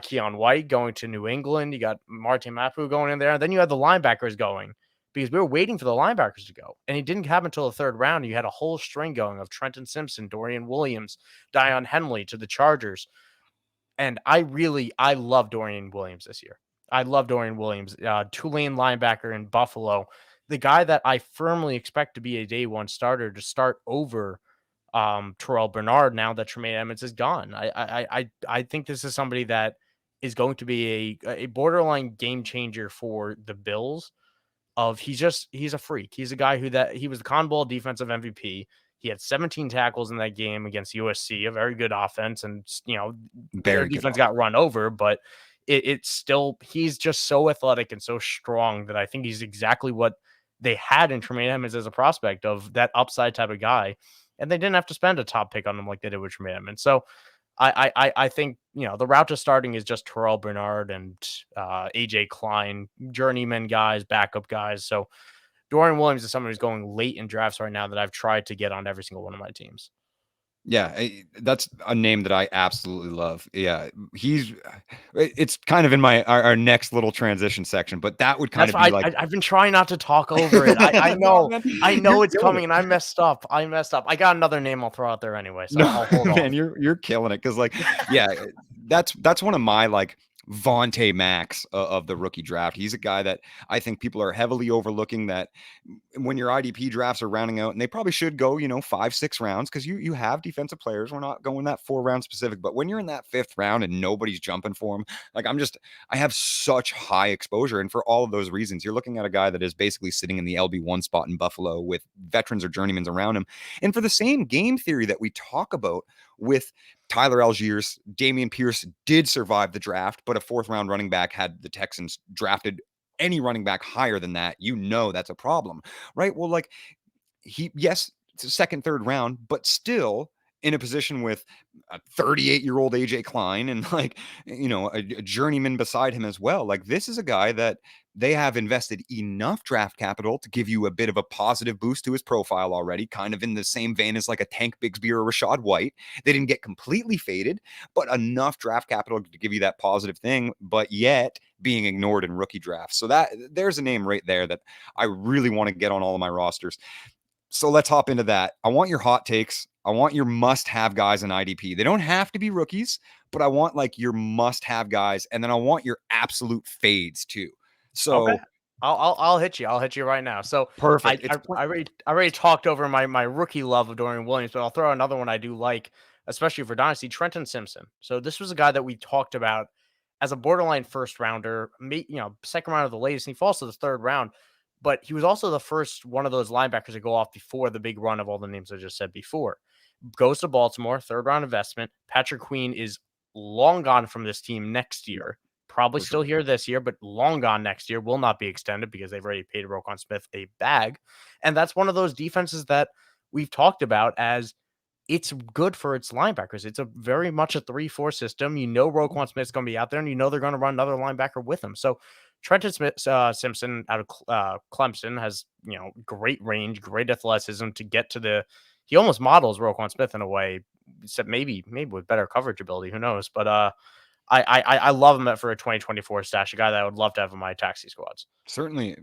Keon White going to New England. You got Martin Mapu going in there. And then you had the linebackers going because we were waiting for the linebackers to go. And it didn't happen until the third round. You had a whole string going of Trenton Simpson, Dorian Williams, Dion Henley to the Chargers. And I love Dorian Williams this year. I love Dorian Williams, Tulane linebacker in Buffalo, the guy that I firmly expect to be a day 1 starter to start over Terrell Bernard now that Tremaine Edmonds is gone. I think this is somebody that is going to be a borderline game changer for the Bills. He's a freak. He's a guy he was the Cotton Bowl defensive MVP. He had 17 tackles in that game against USC, a very good offense, and their defense got run over, but it's still, he's just so athletic and so strong that I think he's exactly what they had in Tremaine Edmonds as a prospect, of that upside type of guy. And they didn't have to spend a top pick on him like they did with Tremaine Edmonds. So I think, the route to starting is just Terrell Bernard and AJ Klein, journeyman guys, backup guys. So Dorian Williams is someone who's going late in drafts right now that I've tried to get on every single one of my teams. Yeah, that's a name that I absolutely love. Yeah, it's kind of in our next little transition section, but that would kind of be like, I've been trying not to talk over it. I know, no, I know it's coming, and I messed up. I got another name I'll throw out there anyway. So I'll hold on. Man, you're killing it, because yeah, that's one of my Vontae Max of the rookie draft. He's a guy that I think people are heavily overlooking, that when your IDP drafts are rounding out, and they probably should go, 5-6 rounds, because you have defensive players. We're not going that 4-round specific, but when you're in that 5th round and nobody's jumping for him, I have such high exposure. And for all of those reasons, you're looking at a guy that is basically sitting in the LB1 spot in Buffalo with veterans or journeymans around him. And for the same game theory that we talk about with Tyler Algiers, Dameon Pierce did survive the draft, but a 4th-round running back, had the Texans drafted any running back higher than that, that's a problem, right? Well, yes, it's a 2nd, 3rd round, but still in a position with a 38-year-old AJ Klein and a journeyman beside him as well. This is a guy that they have invested enough draft capital to give you a bit of a positive boost to his profile already, kind of in the same vein as a Tank Bigsby or Rachaad White. They didn't get completely faded, but enough draft capital to give you that positive thing, but yet being ignored in rookie drafts. So there's a name right there that I really want to get on all of my rosters. So let's hop into that. I want your hot takes. I want your must-have guys in IDP. They don't have to be rookies, but I want your must-have guys, and then I want your absolute fades too. So okay. I'll hit you. I'll hit you right now. So Perfect. I already talked over my rookie love of Dorian Williams, but I'll throw another one I do like, especially for Dynasty, Trenton Simpson. So this was a guy that we talked about as a borderline first rounder, second round of the latest, and he falls to the third round. But he was also the first one of those linebackers to go off before the big run of all the names I just said before. Goes to Baltimore, third round investment. Patrick Queen is long gone from this team next year. Probably For still sure. here this year, but long gone next year. Will not be extended because they've already paid Roquan Smith a bag. And that's one of those defenses that we've talked about as it's good for its linebackers. It's a very much a 3-4 system. You know Roquan Smith's going to be out there, and you know they're going to run another linebacker with him. So Trenton Simpson out of Clemson has great range, great athleticism to get to the. He almost models Roquan Smith in a way, except maybe with better coverage ability. Who knows? But I love him for a 2024 stash, a guy that I would love to have in my taxi squads. Certainly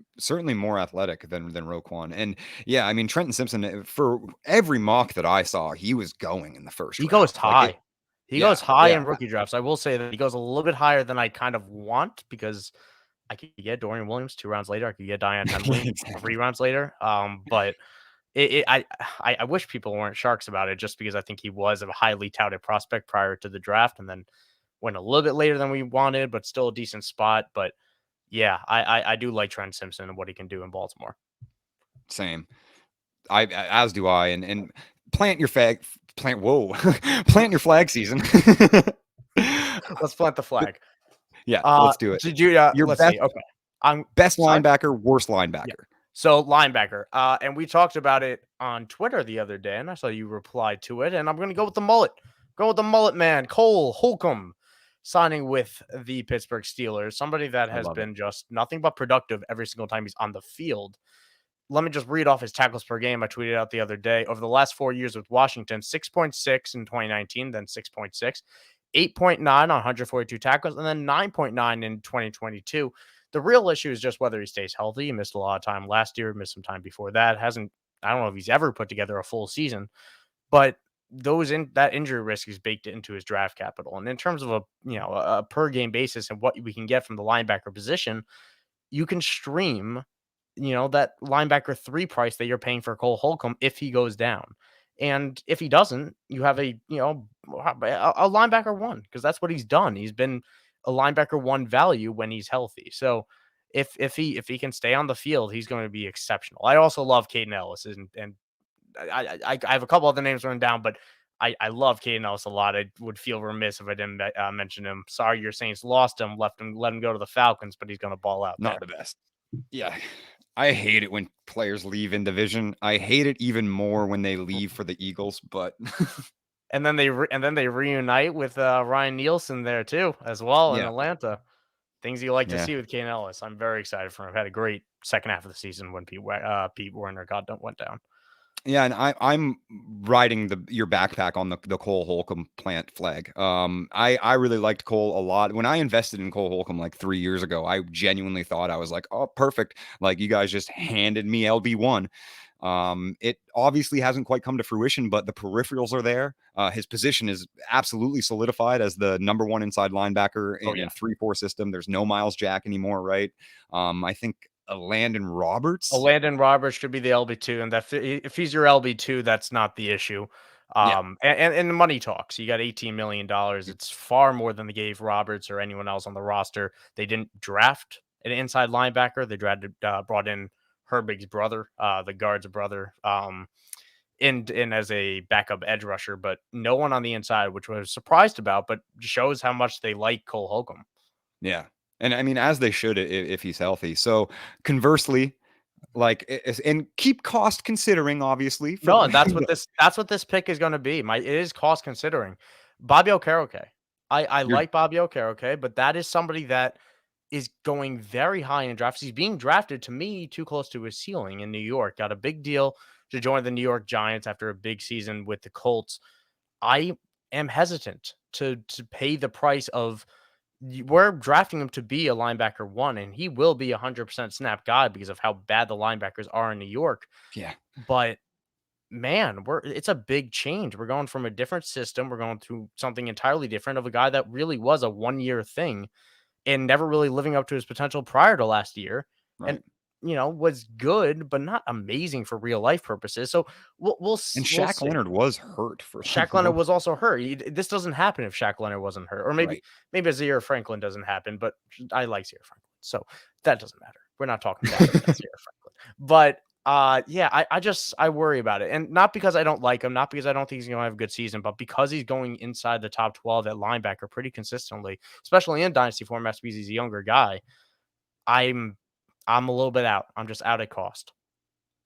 more athletic than Roquan. And yeah, I mean Trenton Simpson, for every mock that I saw, he was going in the first He round. goes high. He goes high Yeah. in rookie drafts. I will say that he goes a little bit higher than I kind of want because I could get Dorian Williams 2 rounds later. I could get Diane Henley Exactly. 3 rounds later. But I wish people weren't sharks about it just because I think he was a highly touted prospect prior to the draft and then went a little bit later than we wanted, but still a decent spot. But yeah, I do like Trent Simpson and what he can do in Baltimore. Same. As do I. And plant your flag. Plant your flag season. Let's plant the flag. Yeah, let's do it. Did you? Your Let's best, see. Okay, I'm best sorry? linebacker, worst linebacker. Yeah. So linebacker, and we talked about it on Twitter the other day, and I saw you replied to it, and I'm going to go with the mullet. Go with the mullet man, Cole Holcomb, signing with the Pittsburgh Steelers, somebody that I has love it. been just nothing but productive every single time he's on the field. Let me just read off his tackles per game. I tweeted out the other day. Over the last 4 years with Washington, 6.6 in 2019, then 6.6, 8.9 on 142 tackles, and then 9.9 in 2022. The real issue is just whether he stays healthy. He missed a lot of time last year, missed some time before that. I don't know if he's ever put together a full season, but that injury risk is baked into his draft capital. And in terms of a per game basis and what we can get from the linebacker position, you can stream that linebacker 3 price that you're paying for Cole Holcomb if he goes down. And if he doesn't, you have a linebacker 1 because that's what he's done. He's been a linebacker 1 value when he's healthy. So if he can stay on the field, he's going to be exceptional. I also love Caden Ellis and I have a couple other names written down, but I love Caden Ellis a lot. I would feel remiss if I didn't mention him. Sorry, your Saints lost him, let him go to the Falcons, but he's going to ball out Not there. the best. Yeah. I hate it when players leave in division. I hate it even more when they leave for the Eagles, but And then they reunite with Ryan Nielsen there too, as well in yeah. Atlanta. Things you like to Yeah. see with Kane Ellis. I'm very excited for him. Had a great second half of the season when Pete Werner went down. Yeah, and I'm riding your backpack on the Cole Holcomb plant flag. I really liked Cole a lot. When I invested in Cole Holcomb like 3 years ago, I genuinely thought I was like, oh, perfect. Like you guys just handed me LB1. It obviously hasn't quite come to fruition, but the peripherals are there. His position is absolutely solidified as the number 1 inside linebacker in a 3-4 system. There's no Miles Jack anymore, right? I think Landon Roberts. Landon Roberts should be the LB2, and that if he's your LB2, that's not the issue. And the money talks. You got $18 million. It's far more than they gave Roberts or anyone else on the roster. They didn't draft an inside linebacker. They brought in Herbig's brother, the guard's brother, in as a backup edge rusher, but no one on the inside, which I was surprised about, but shows how much they like Cole Holcomb. Yeah. And I mean, as they should if he's healthy. So conversely, and keep cost considering, obviously. No, and that's what this pick is going to be. It is cost considering. Bobby Okereke. I like Bobby Okereke, but that is somebody that is going very high in drafts. He's being drafted to me too close to his ceiling in New York. Got a big deal to join the New York Giants after a big season with the Colts. I am hesitant to pay the price of. We're drafting him to be a linebacker 1, and he will be 100% snap guy because of how bad the linebackers are in New York. Yeah. But man, it's a big change. We're going from a different system. We're going to something entirely different of a guy that really was a 1-year thing and never really living up to his potential prior to last year. and Right. was good, but not amazing for real life purposes. So And we'll Shaq see. Leonard was hurt for Shaq Leonard was also hurt. This doesn't happen if Shaq Leonard wasn't hurt, or maybe right. maybe Zaire Franklin doesn't happen. But I like Zaire Franklin, so that doesn't matter. We're not talking bad about Zaire Franklin, but yeah, I worry about it, and not because I don't like him, not because I don't think he's going to have a good season, but because he's going inside the top 12 at linebacker pretty consistently, especially in dynasty formats because he's a younger guy. I'm I'm a little bit out. I'm just out at cost.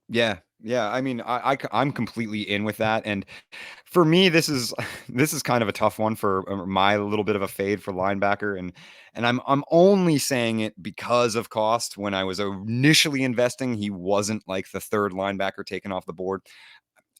Yeah. Yeah. I mean, I'm completely in with that. And for me, this is this is kind of a tough one for my little bit of a fade for linebacker, and I'm only saying it because of cost. When I was initially investing, he wasn't like the third linebacker taken off the board.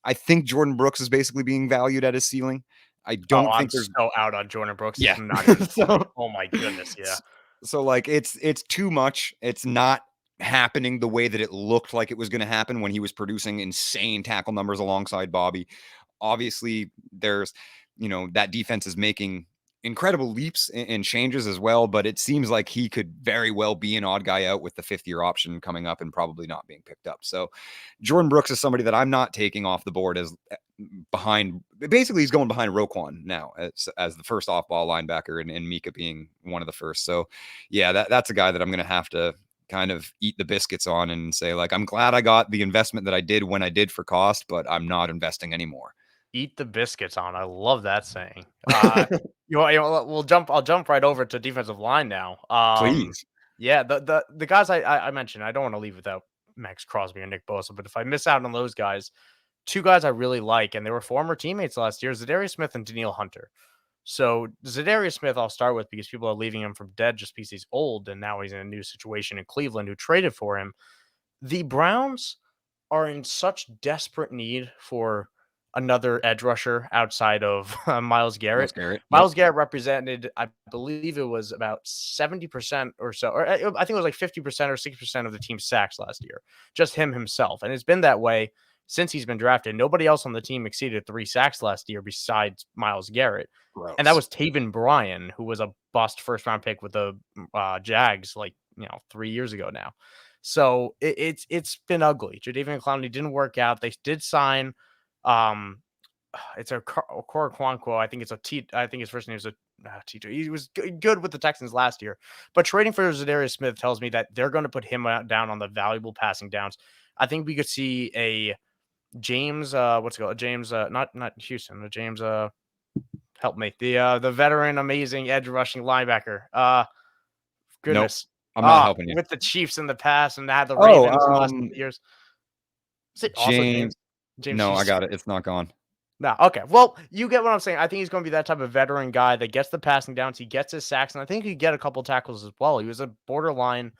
I think Jordan Brooks is basically being valued at his ceiling. I Oh, don't I'm think there's so out on Jordan Brooks. yeah. It's not even funny. so Oh my goodness, yeah. so like it's too much. It's not happening the way that it looked like it was going to happen when he was producing insane tackle numbers alongside Bobby. Obviously, there's that defense is making incredible leaps and changes as well, but it seems like he could very well be an odd guy out with the 5th-year option coming up and probably not being picked up. So Jordan Brooks is somebody that I'm not taking off the board as behind. Basically, he's going behind Roquan now as the first off-ball linebacker, and Mika being one of the first. So yeah, that's a guy that I'm going to have to kind of eat the biscuits on and say, like, I'm glad I got the investment that I did when I did for cost, but I'm not investing anymore. Eat the biscuits on. I love that saying. I'll jump right over to defensive line now. Please. Yeah, the guys I mentioned, I don't want to leave without Max Crosby or Nick Bosa, but if I miss out on those guys, two guys I really like, and they were former teammates last year, Zadarius Smith and Danielle Hunter. So Zadarius Smith, I'll start with because people are leaving him for dead just because he's old, and now he's in a new situation in Cleveland, who traded for him. The Browns are in such desperate need for another edge rusher outside of Myles Myles Garrett. Garrett. Yep. Myles Garrett represented, I believe it was about 70% or so, or I think it was like 50% or 60% of the team's sacks last year, just him himself. And it's been that way since he's been drafted. Nobody else on the team exceeded 3 sacks last year besides Myles Garrett. Gross. And that was Taven Bryan, who was a bust first round pick with the Jags 3 years ago now. So it's been ugly. Jadeveon Clowney didn't work out. They did sign it's a Okoronkwo. I think it's a T. I think his first name is a T2. He was good with the Texans last year, but trading for Zadarius Smith tells me that they're going to put him down on the valuable passing downs. I think we could see a James. What's it called? James. Not Houston. James. Help me. The veteran, amazing edge rushing linebacker. Goodness. Nope. I'm not helping you. With the Chiefs in the past and had the Ravens in the last years. Is it also James? No, I got it. It's not gone. No, okay. Well, you get what I'm saying. I think he's going to be that type of veteran guy that gets the passing downs. He gets his sacks, and I think he get a couple tackles as well. He was a borderline,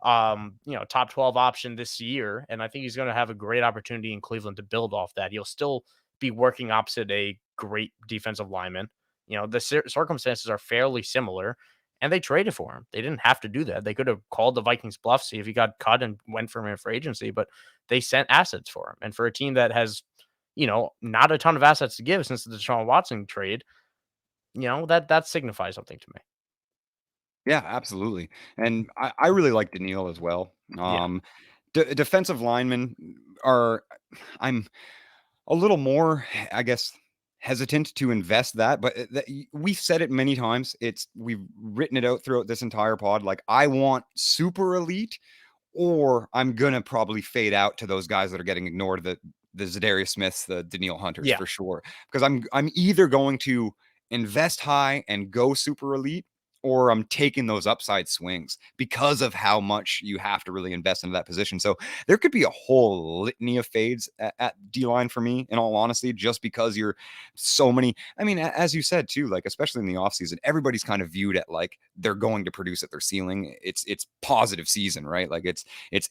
top 12 option this year, and I think he's going to have a great opportunity in Cleveland to build off that. He'll still be working opposite a great defensive lineman. The circumstances are fairly similar, and they traded for him. They didn't have to do that. They could have called the Vikings bluff, see if he got cut, and went for him in free agency, but they sent assets for him. And for a team that has not a ton of assets to give since the Deshaun Watson trade, that signifies something to me. Yeah, absolutely. And I really like Daniil as well. Defensive linemen I'm a little more, I guess, hesitant to invest that, but we've said it many times. We've written it out throughout this entire pod. Like, I want super elite, or I'm gonna probably fade out to those guys that are getting ignored, the Zadarius Smiths, the Daniil Hunters, for sure. Because I'm either going to invest high and go super elite, or I'm taking those upside swings because of how much you have to really invest into that position. So there could be a whole litany of fades at D-line for me, in all honesty, just because you're so many. I mean, as you said too, like, especially in the offseason, everybody's kind of viewed at like they're going to produce at their ceiling. It's positive season, right? Like it's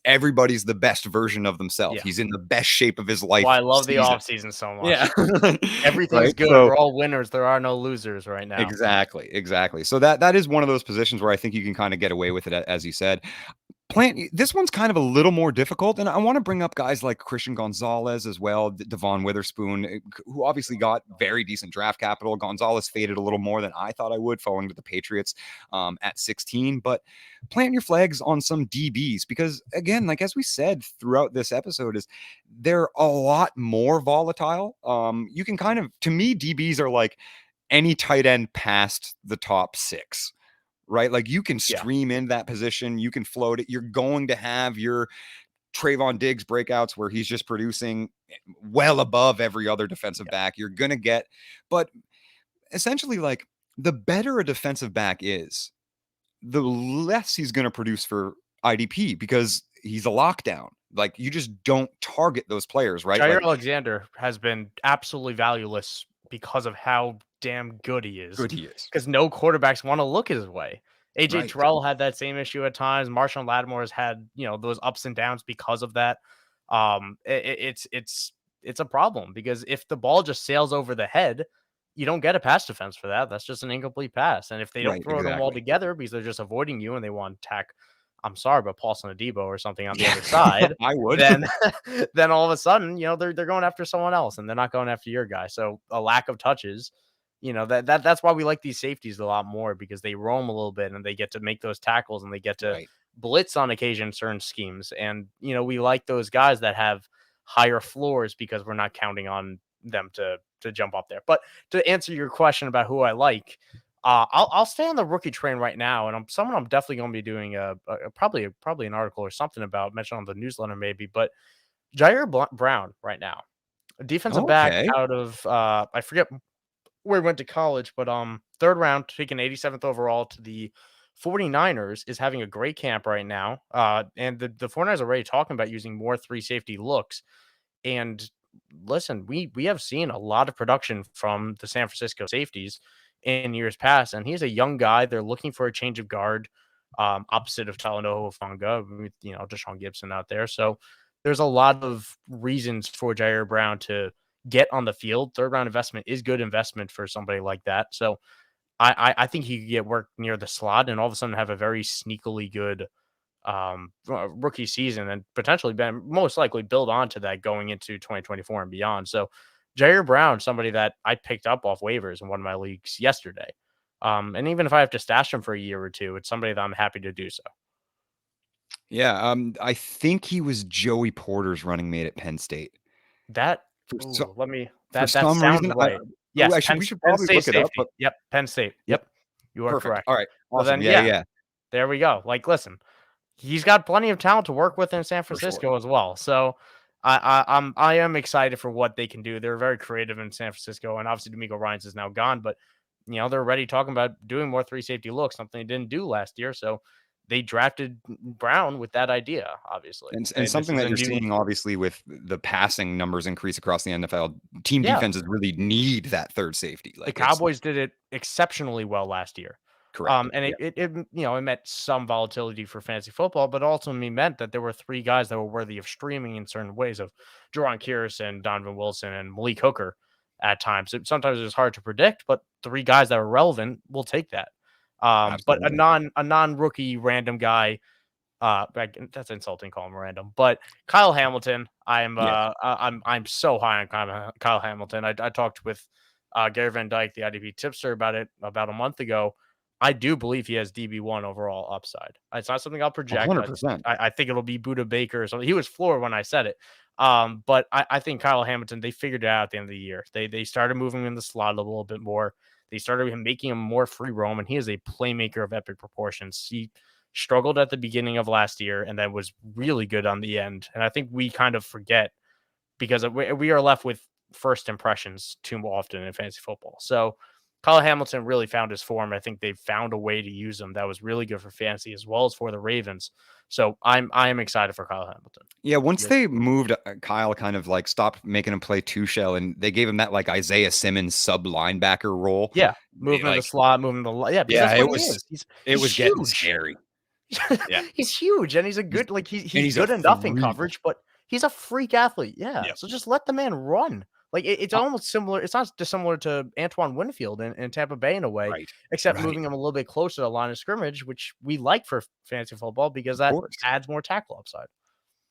everybody's the best version of themselves. He's in the best shape of his life. Well, I love the offseason so much. Yeah. Everything's right? good. So, we're all winners. There are no losers right now. Exactly. So that is one of those positions where I think you can kind of get away with it, as you said. This one's kind of a little more difficult, and I want to bring up guys like Christian Gonzalez as well, Devon Witherspoon, who obviously got very decent draft capital. Gonzalez faded a little more than I thought I would, falling to the Patriots at 16. But plant your flags on some DBs because, again, like as we said throughout this episode, is they're a lot more volatile. You can kind of, to me, DBs are like any tight end past the top 6. Right? Like you can stream in that position, you can float it. You're going to have your Trayvon Diggs breakouts where he's just producing well above every other defensive back. You're going to get, but essentially, like the better a defensive back is, the less he's going to produce for IDP because he's a lockdown. Like you just don't target those players, right? Jair Like, Alexander has been absolutely valueless because of how damn good he is. Because no quarterbacks want to look his way. AJ Terrell had that same issue at times. Marshawn Lattimore has had, those ups and downs because of that. It's a problem because if the ball just sails over the head, you don't get a pass defense for that. That's just an incomplete pass. And if they don't throw them all together because they're just avoiding you and they want to attack, I'm sorry, but Paulson Adebo or something on the other side, I would. Then all of a sudden, they're going after someone else and they're not going after your guy. So a lack of touches, that's why we like these safeties a lot more because they roam a little bit and they get to make those tackles and they get to blitz on occasion, certain schemes. And, we like those guys that have higher floors because we're not counting on them to jump up there. But to answer your question about who I like, I'll stay on the rookie train right now, and I'm definitely going to be doing probably an article or something about, mentioned on the newsletter maybe. But Jair Brown right now, a defensive back out of I forget where he went to college, but 3rd round, taken 87th overall to the 49ers, is having a great camp right now. And the 49ers are already talking about using more 3 safety looks. And listen, we have seen a lot of production from the San Francisco safeties in years past, and he's a young guy. They're looking for a change of guard, opposite of Talanoa Hufanga, with Deshaun Gibson out there. So there's a lot of reasons for Jair Brown to get on the field. 3rd round investment is good investment for somebody like that. So I think he could get work near the slot and all of a sudden have a very sneakily good rookie season and potentially most likely build onto that going into 2024 and beyond. So Jair Brown, somebody that I picked up off waivers in one of my leagues yesterday. And even if I have to stash him for a year or two, it's somebody that I'm happy to do so. Yeah. I think he was Joey Porter's running mate at Penn State. That sounds reason, right. Yes, we should probably look it up. But... Yep, Penn State. Yep, you are perfect. Correct. All right. Awesome. Well, then, yeah. There we go. Like, listen, he's got plenty of talent to work with in San Francisco as well. So I am excited for what they can do. They're very creative in San Francisco, and obviously D'Amico Ryans is now gone, but they're already talking about doing more 3 safety looks, something they didn't do last year. So they drafted Brown with that idea, obviously. And something that you're seeing, obviously, with the passing numbers increase across the NFL, team defenses really need that 3rd safety. Like, the Cowboys did it exceptionally well last year. Correct. And it meant some volatility for fantasy football, but ultimately meant that there were 3 guys that were worthy of streaming in certain ways of Jaron Kearse and Donovan Wilson and Malik Hooker at times. Sometimes it's hard to predict, but 3 guys that are relevant will take that. But a non-rookie random guy, that's insulting, call him random. But Kyle Hamilton, I'm so high on Kyle Hamilton. I talked with Gary Van Dyke, the IDP tipster, about it about a month ago. I do believe he has DB1 overall upside. It's not something I'll project. 100%. I think it'll be Buda Baker or something. He was floored when I said it. But I think Kyle Hamilton, they figured it out at the end of the year. They started moving him in the slot a little bit more. They started making him more free roam, and he is a playmaker of epic proportions. He struggled at the beginning of last year and then was really good on the end. And I think we kind of forget because we are left with first impressions too often in fantasy football. So Kyle Hamilton really found his form. I think they've found a way to use him that was really good for fantasy as well as for the Ravens. So I am excited for Kyle Hamilton. Yeah, once they moved Kyle, kind of like stopped making him play 2 shell, and they gave him that like Isaiah Simmons sub linebacker role. Yeah, moving the slot, moving the it was getting scary. Yeah, he's huge, and he's a good he's good enough in coverage, but he's a freak athlete. Yeah, so just let the man run. Like it's almost similar. It's not dissimilar to Antoine Winfield in Tampa Bay in a way, Right. except Right. moving him a little bit closer to the line of scrimmage, which we like for fantasy football because Of that course. adds more tackle upside.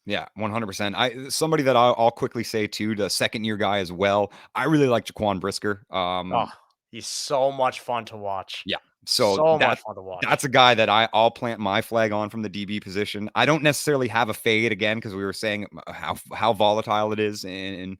Yeah, 100%. Somebody that I'll quickly say too, the second year guy as well. I really like Jaquan Brisker. Oh, he's so much fun to watch. Yeah. So So much fun to watch. that's a guy that I'll plant my flag on from the DB position. I don't necessarily have a fade again because we were saying how volatile it is, and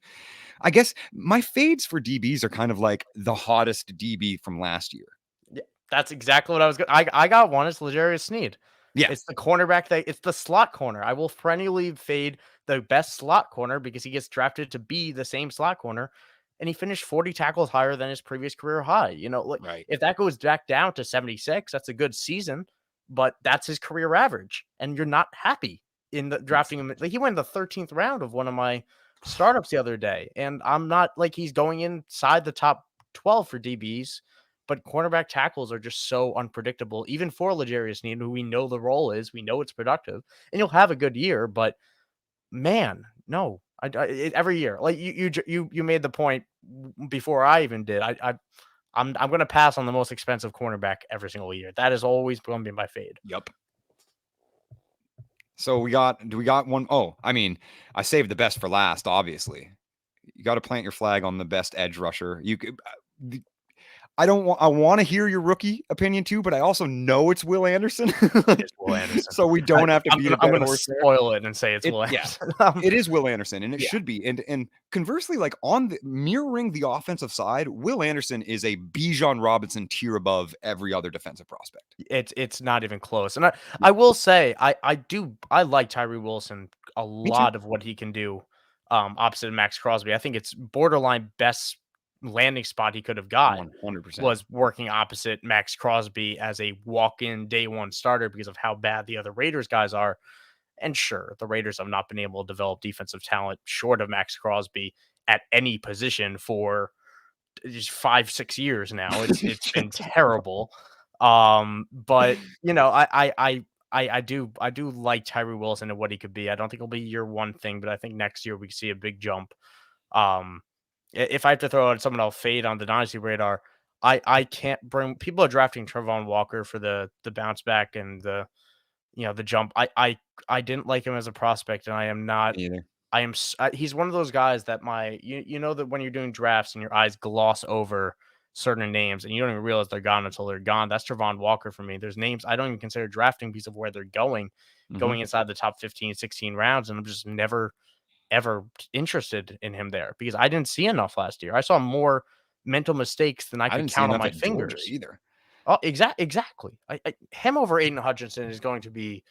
I guess my fades for DBs are kind of like the hottest DB from last year. Yeah, that's exactly what I was. I got one. It's L'Jarius Sneed. Yeah. It's the cornerback it's the slot corner. I will perennially fade the best slot corner because he gets drafted to be the same slot corner. And he finished 40 tackles higher than his previous career high. You know, like Right. if that goes back down to 76, that's a good season, but that's his career average. And you're not happy in the drafting him. Like he went in the 13th round of one of my startups the other day. And I'm not like he's going inside the top 12 for DBs, but cornerback tackles are just so unpredictable, even for L'Jarius Sneed, who we know the role is, we know it's productive, and you'll have a good year. But man, no, every year, like you made the point before I even did. I'm going to pass on the most expensive cornerback every single year. That is always going to be my fade. Yep. So we got one? Oh, I mean, I saved the best for last, obviously. You got to plant your flag on the best edge rusher. You could. I want to hear your rookie opinion too, but I also know it's Will Anderson. It's Will Anderson. So we don't have to beat a I'm dead going to horse there. spoil it and say it's Will Anderson. It is Will Anderson, and it should be. And conversely, like on the mirroring the offensive side, Will Anderson is a Bijan Robinson tier above every other defensive prospect. It's not even close. And I will say I like Tyree Wilson a lot of what he can do opposite of Max Crosby. I think it's borderline best landing spot he could have got 100% was working opposite Max Crosby as a walk-in day one starter because of how bad the other Raiders guys are. And sure, the Raiders have not been able to develop defensive talent short of Max Crosby at any position for just 5-6 years now. It's been terrible. But you know, I do like Tyree Wilson and what he could be. I don't think it'll be year one thing, but I think next year we see a big jump. If I have to throw out someone I'll fade on the Dynasty radar, I can't bring people are drafting Trevon Walker for the bounce back and the jump. I didn't like him as a prospect, and I am not either. He's one of those guys that you know that when you're doing drafts and your eyes gloss over certain names and you don't even realize they're gone until they're gone. That's Trevon Walker for me. There's names I don't even consider drafting because of where they're going inside the top 15, 16 rounds, and I'm just never ever interested in him there because I didn't see enough last year. I saw more mental mistakes than I could count on my fingers either. Oh, exactly. Him over Aiden Hutchinson is going to be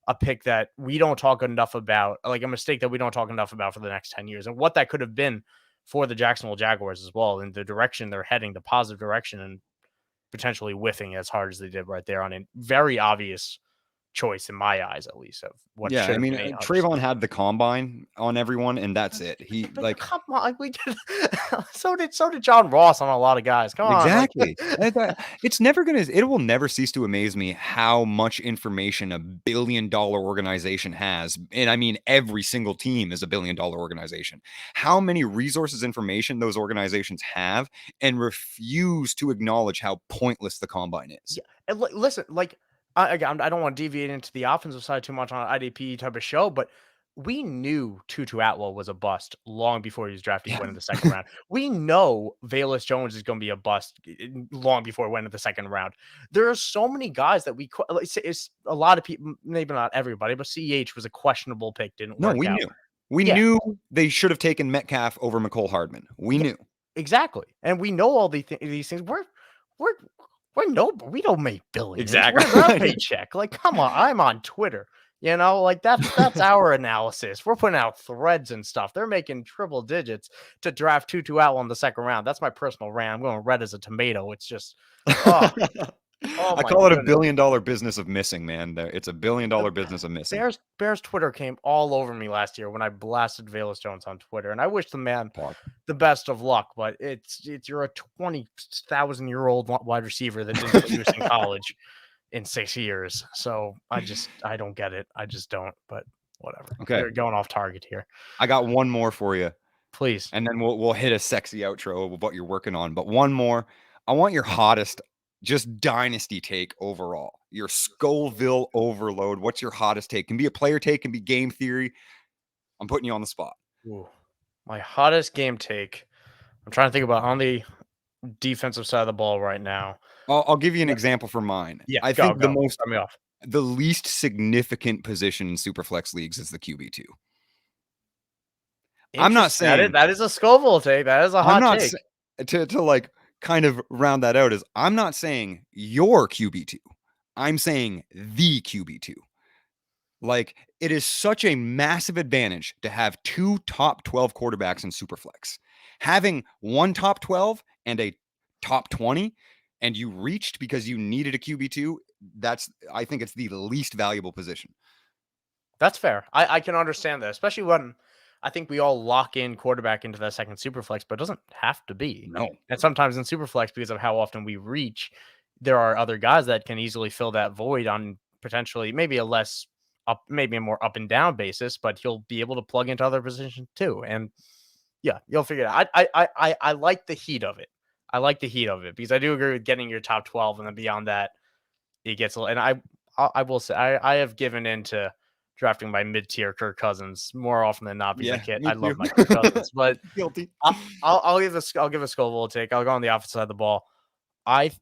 a pick that we don't talk enough about, like a mistake that we don't talk enough about for the next 10 years and what that could have been for the Jacksonville Jaguars as well, and the direction they're heading, the positive direction, and potentially whiffing as hard as they did right there on a very obvious choice in my eyes, at least, of what. Yeah, I mean, Trayvon had the combine on everyone, and that's it. He come on, we did. so did John Ross on a lot of guys. Come on, exactly. It will never cease to amaze me how much information a $1 billion organization has, and I mean every single team is a $1 billion organization. How many resources, information those organizations have, and refuse to acknowledge how pointless the combine is. Yeah, and listen, like. I don't want to deviate into the offensive side too much on an IDP type of show, but we knew Tutu Atwell was a bust long before he was drafted went in the second round. We know Velus Jones is going to be a bust long before he went in the second round. There are so many guys that it's a lot of people, maybe not everybody, but CEH was a questionable pick. We knew. We knew they should have taken Metcalf over McCole Hardman. We knew. Exactly. And we know all these things. We don't make billions. Exactly. Where's our paycheck? Like, come on, I'm on Twitter. You know, like that's our analysis. We're putting out threads and stuff. They're making triple digits to draft Tutu Atwell in the second round. That's my personal rant. I'm going red as a tomato. It's just, I call it a $1 billion business of missing, man. It's a $1 billion business of missing. Bears Twitter came all over me last year when I blasted Velus Jones on Twitter, and I wish the man the best of luck. But you're a 20,000-year-old wide receiver that didn't produce in college in 6 years. So I don't get it. I just don't. But whatever. Okay, we're going off target here. I got one more for you. Please. and then we'll hit a sexy outro of what you're working on. But one more, I want your hottest, just dynasty take overall. Your Scoville overload. What's your hottest take? Can be a player take, can be game theory. I'm putting you on the spot. Ooh, my hottest game take. I'm trying to think about on the defensive side of the ball right now. I'll give you an Yeah. example for mine. Yeah, I go. think the Start me off. least significant position in Superflex leagues is the QB2. I'm not Interesting. saying That is a Scoville take. That is a I'm hot not take. to like kind of round that out is I'm not saying your QB2. I'm saying the QB2. Like it is such a massive advantage to have 2 top 12 quarterbacks in Superflex. Having one top 12 and a top 20 and you reached because you needed a QB2, I think it's the least valuable position. That's fair. I can understand that, especially when I think we all lock in quarterback into that second superflex, but it doesn't have to be. No. And sometimes in superflex, because of how often we reach, there are other guys that can easily fill that void on potentially maybe a less up, maybe a more up and down basis, but he'll be able to plug into other positions too. And yeah, you'll figure it out. I like the heat of it. I like the heat of it because I do agree with getting your top 12 and then beyond that, it gets a little, and I will say I have given into drafting my mid-tier Kirk Cousins more often than not because Yeah, I me love too. my Kirk Cousins, but Guilty. I'll give a Scoville a take. I'll go on the opposite side of the ball.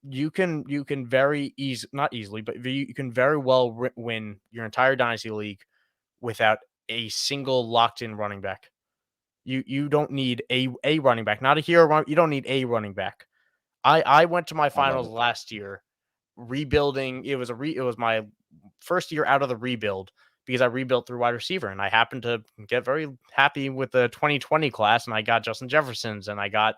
You can very not easily, but you can very well win your entire dynasty league without a single locked in running back. You don't need a running back, not a hero run. You don't need a running back. I went to my I love finals it. last year rebuilding. It was my first year out of the rebuild because I rebuilt through wide receiver, and I happened to get very happy with the 2020 class, and I got Justin Jefferson's, and I got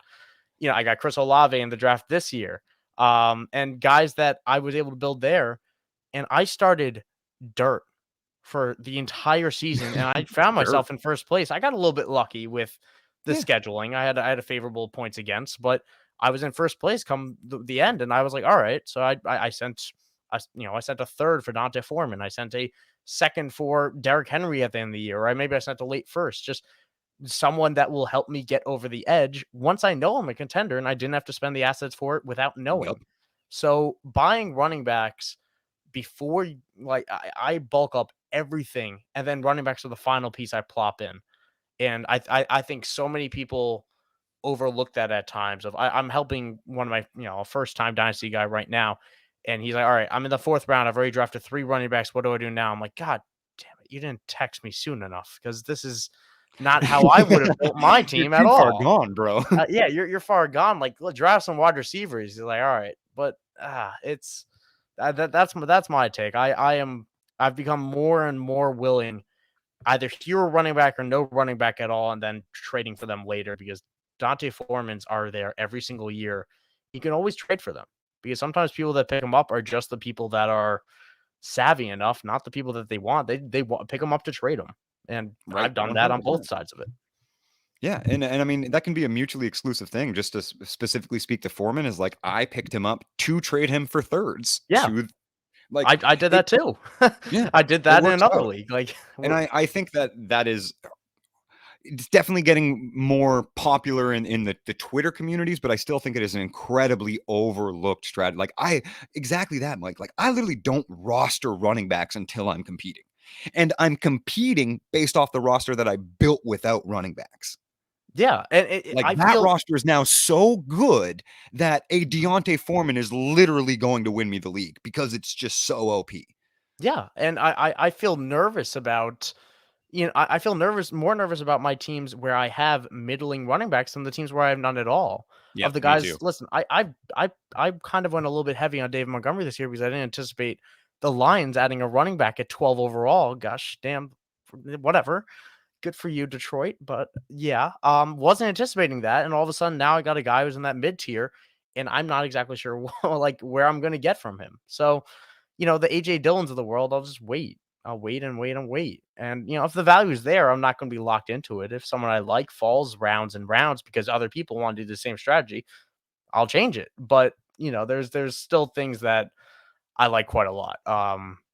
Chris Olave in the draft this year, and guys that I was able to build there, and I started dirt for the entire season, and I found Dirt. myself in first place. I got a little bit lucky with the Yeah. scheduling. I had a favorable points against, but I was in first place come the end, and I was like, all right. So I sent I sent a third for Dante Foreman. I sent a second for Derrick Henry at the end of the year, or maybe I sent a late first. Just someone that will help me get over the edge once I know I'm a contender, and I didn't have to spend the assets for it without knowing. Yep. So buying running backs before I bulk up everything, and then running backs are the final piece I plop in. And I think so many people overlook that at times. I'm helping one of my a first time dynasty guy right now, and he's like, all right, I'm in the fourth round. I've already drafted 3 running backs. What do I do now? I'm like, God damn it, you didn't text me soon enough because this is not how I would have built my You're team at too far all. gone, bro. Yeah, you're far gone. Like, let's draft some wide receivers. He's like, all right, but it's that's my take. I've become more and more willing either hero running back or no running back at all, and then trading for them later because Dante Foreman's are there every single year. You can always trade for them because sometimes people that pick them up are just the people that are savvy enough, not the people that they want. They want pick them up to trade them, and Right. I've done that on 100%. both sides of it. Yeah, and I mean that can be a mutually exclusive thing. Just to specifically speak to Foreman is like I picked him up to trade him for thirds. Yeah, To like I did it. that too. Yeah, I did it that in works another out, league. Like, and I think that is it's definitely getting more popular in the Twitter communities, but I still think it is an incredibly overlooked strategy. Like exactly that, Mike. Like I literally don't roster running backs until I'm competing, and I'm competing based off the roster that I built without running backs. yeah, and Like I that feel roster is now so good that a Deontay Foreman is literally going to win me the league because it's just so OP. yeah, and I feel nervous about I feel more nervous about my teams where I have middling running backs than the teams where I have none at all. Of Yep, the me guys, too. listen, I kind of went a little bit heavy on David Montgomery this year because I didn't anticipate the Lions adding a running back at 12 overall. Gosh, damn, whatever. Good for you, Detroit. But yeah, wasn't anticipating that, and all of a sudden now I got a guy who's in that mid tier, and I'm not exactly sure like where I'm going to get from him. So the AJ Dillons of the world, I'll just wait. I'll wait and wait and wait. And if the value is there, I'm not going to be locked into it. If someone I like falls rounds and rounds because other people want to do the same strategy, I'll change it. But there's still things that I like quite a lot.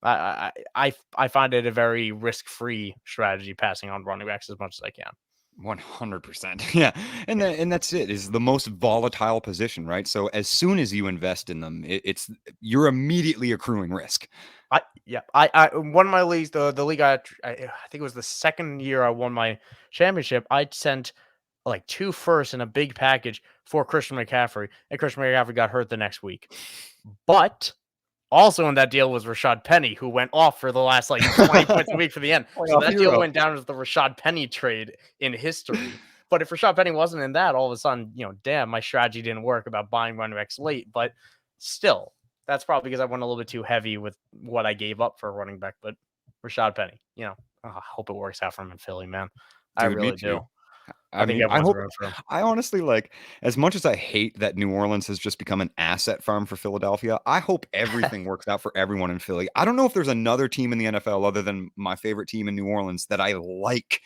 I find it a very risk free strategy, passing on running backs as much as I can. 100%. Yeah. And that's it, is the most volatile position, right? So as soon as you invest in them, you're immediately accruing risk. I won my leagues. The league I think it was the second year I won my championship. I sent like 2 firsts in a big package for Christian McCaffrey, and Christian McCaffrey got hurt the next week. But also in that deal was Rashad Penny, who went off for the last like 20 points a week for the end. So that deal went down as the Rashad Penny trade in history. But if Rashad Penny wasn't in that, all of a sudden, damn, my strategy didn't work about buying running backs late. But still, that's probably because I went a little bit too heavy with what I gave up for a running back. But Rashad Penny, I hope it works out for him in Philly, man. I Dude, really me too. do. I think mean, everyone's rooting for him. I honestly, like, as much as I hate that New Orleans has just become an asset farm for Philadelphia, I hope everything works out for everyone in Philly. I don't know if there's another team in the NFL other than my favorite team in New Orleans that I like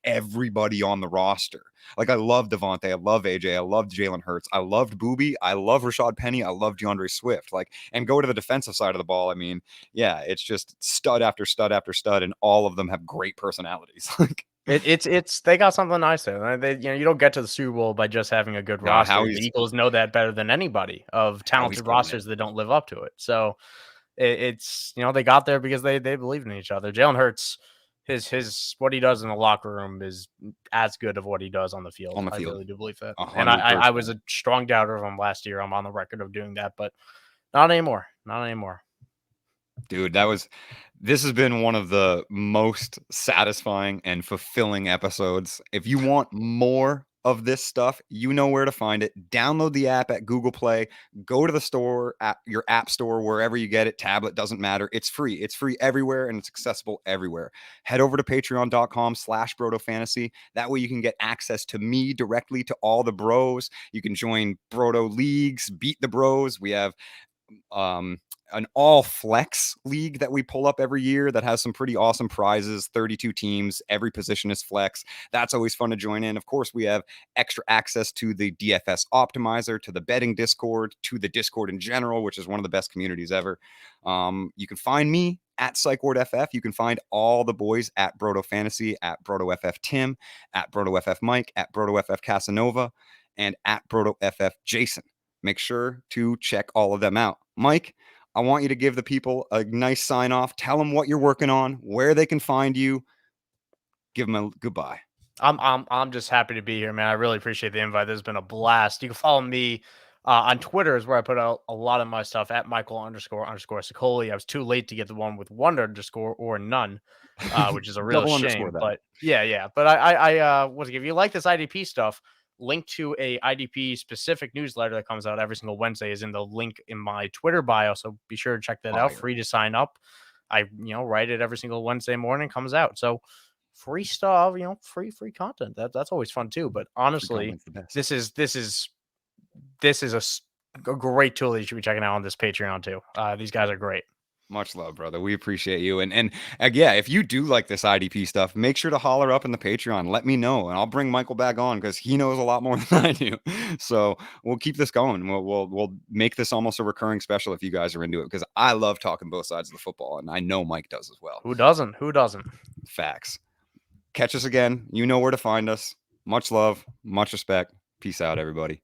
everybody on the roster. Like, I love Devontae, I love AJ, I love Jalen Hurts, I loved Booby, I love Rashad Penny, I love DeAndre Swift. Like, and go to the defensive side of the ball. I mean, yeah, it's just stud after stud after stud, and all of them have great personalities. Like, It's they got something nice there. They you don't get to the Super Bowl by just having a good roster. The Eagles know that better than anybody of talented rosters that don't live up to it. So it's they got there because they believe in each other. Jalen Hurts, his what he does in the locker room is as good of what he does on the field. I really do believe that. 100%. And I was a strong doubter of him last year. I'm on the record of doing that, but not anymore. Not anymore. Dude, this has been one of the most satisfying and fulfilling episodes. If you want more of this stuff, you know where to find it. Download the app at Google Play. Go to the store, at your app store, wherever you get it. Tablet, doesn't matter. It's free. It's free everywhere, and it's accessible everywhere. Head over to patreon.com/BrotoFantasy. That way you can get access to me directly, to all the bros. You can join Broto leagues, beat the bros. We have an all flex league that we pull up every year that has some pretty awesome prizes. 32 teams, every position is flex. That's always fun to join in. Of course, we have extra access to the DFS optimizer, to the betting Discord, to the Discord in general, which is one of the best communities ever. You can find me at PsychWardFF. You can find all the boys at Broto Fantasy, at BrotoFF Tim, at BrotoFF Mike, at BrotoFF Casanova, and at BrotoFF Jason. Make sure to check all of them out. Mike, I want you to give the people a nice sign off. Tell them what you're working on, where they can find you. Give them a goodbye. I'm just happy to be here, man. I really appreciate the invite. This has been a blast. You can follow me on Twitter, is where I put out a lot of my stuff at Michael__Sicoli. I was too late to get the one with one underscore or none, which is a real shame. But yeah. But I if you like this IDP stuff, link to a IDP specific newsletter that comes out every single Wednesday is in the link in my Twitter bio. So be sure to check that out. Free to sign up. I write it every single Wednesday morning, comes out. So free stuff, free content. That's always fun too. But honestly, this is a great tool that you should be checking out on this Patreon too. These guys are great. Much love, brother. We appreciate you. And yeah, if you do like this IDP stuff, make sure to holler up in the Patreon. Let me know, and I'll bring Michael back on because he knows a lot more than I do. So we'll keep this going. We'll make this almost a recurring special if you guys are into it, because I love talking both sides of the football, and I know Mike does as well. Who doesn't? Facts. Catch us again. You know where to find us. Much love, much respect. Peace out, everybody.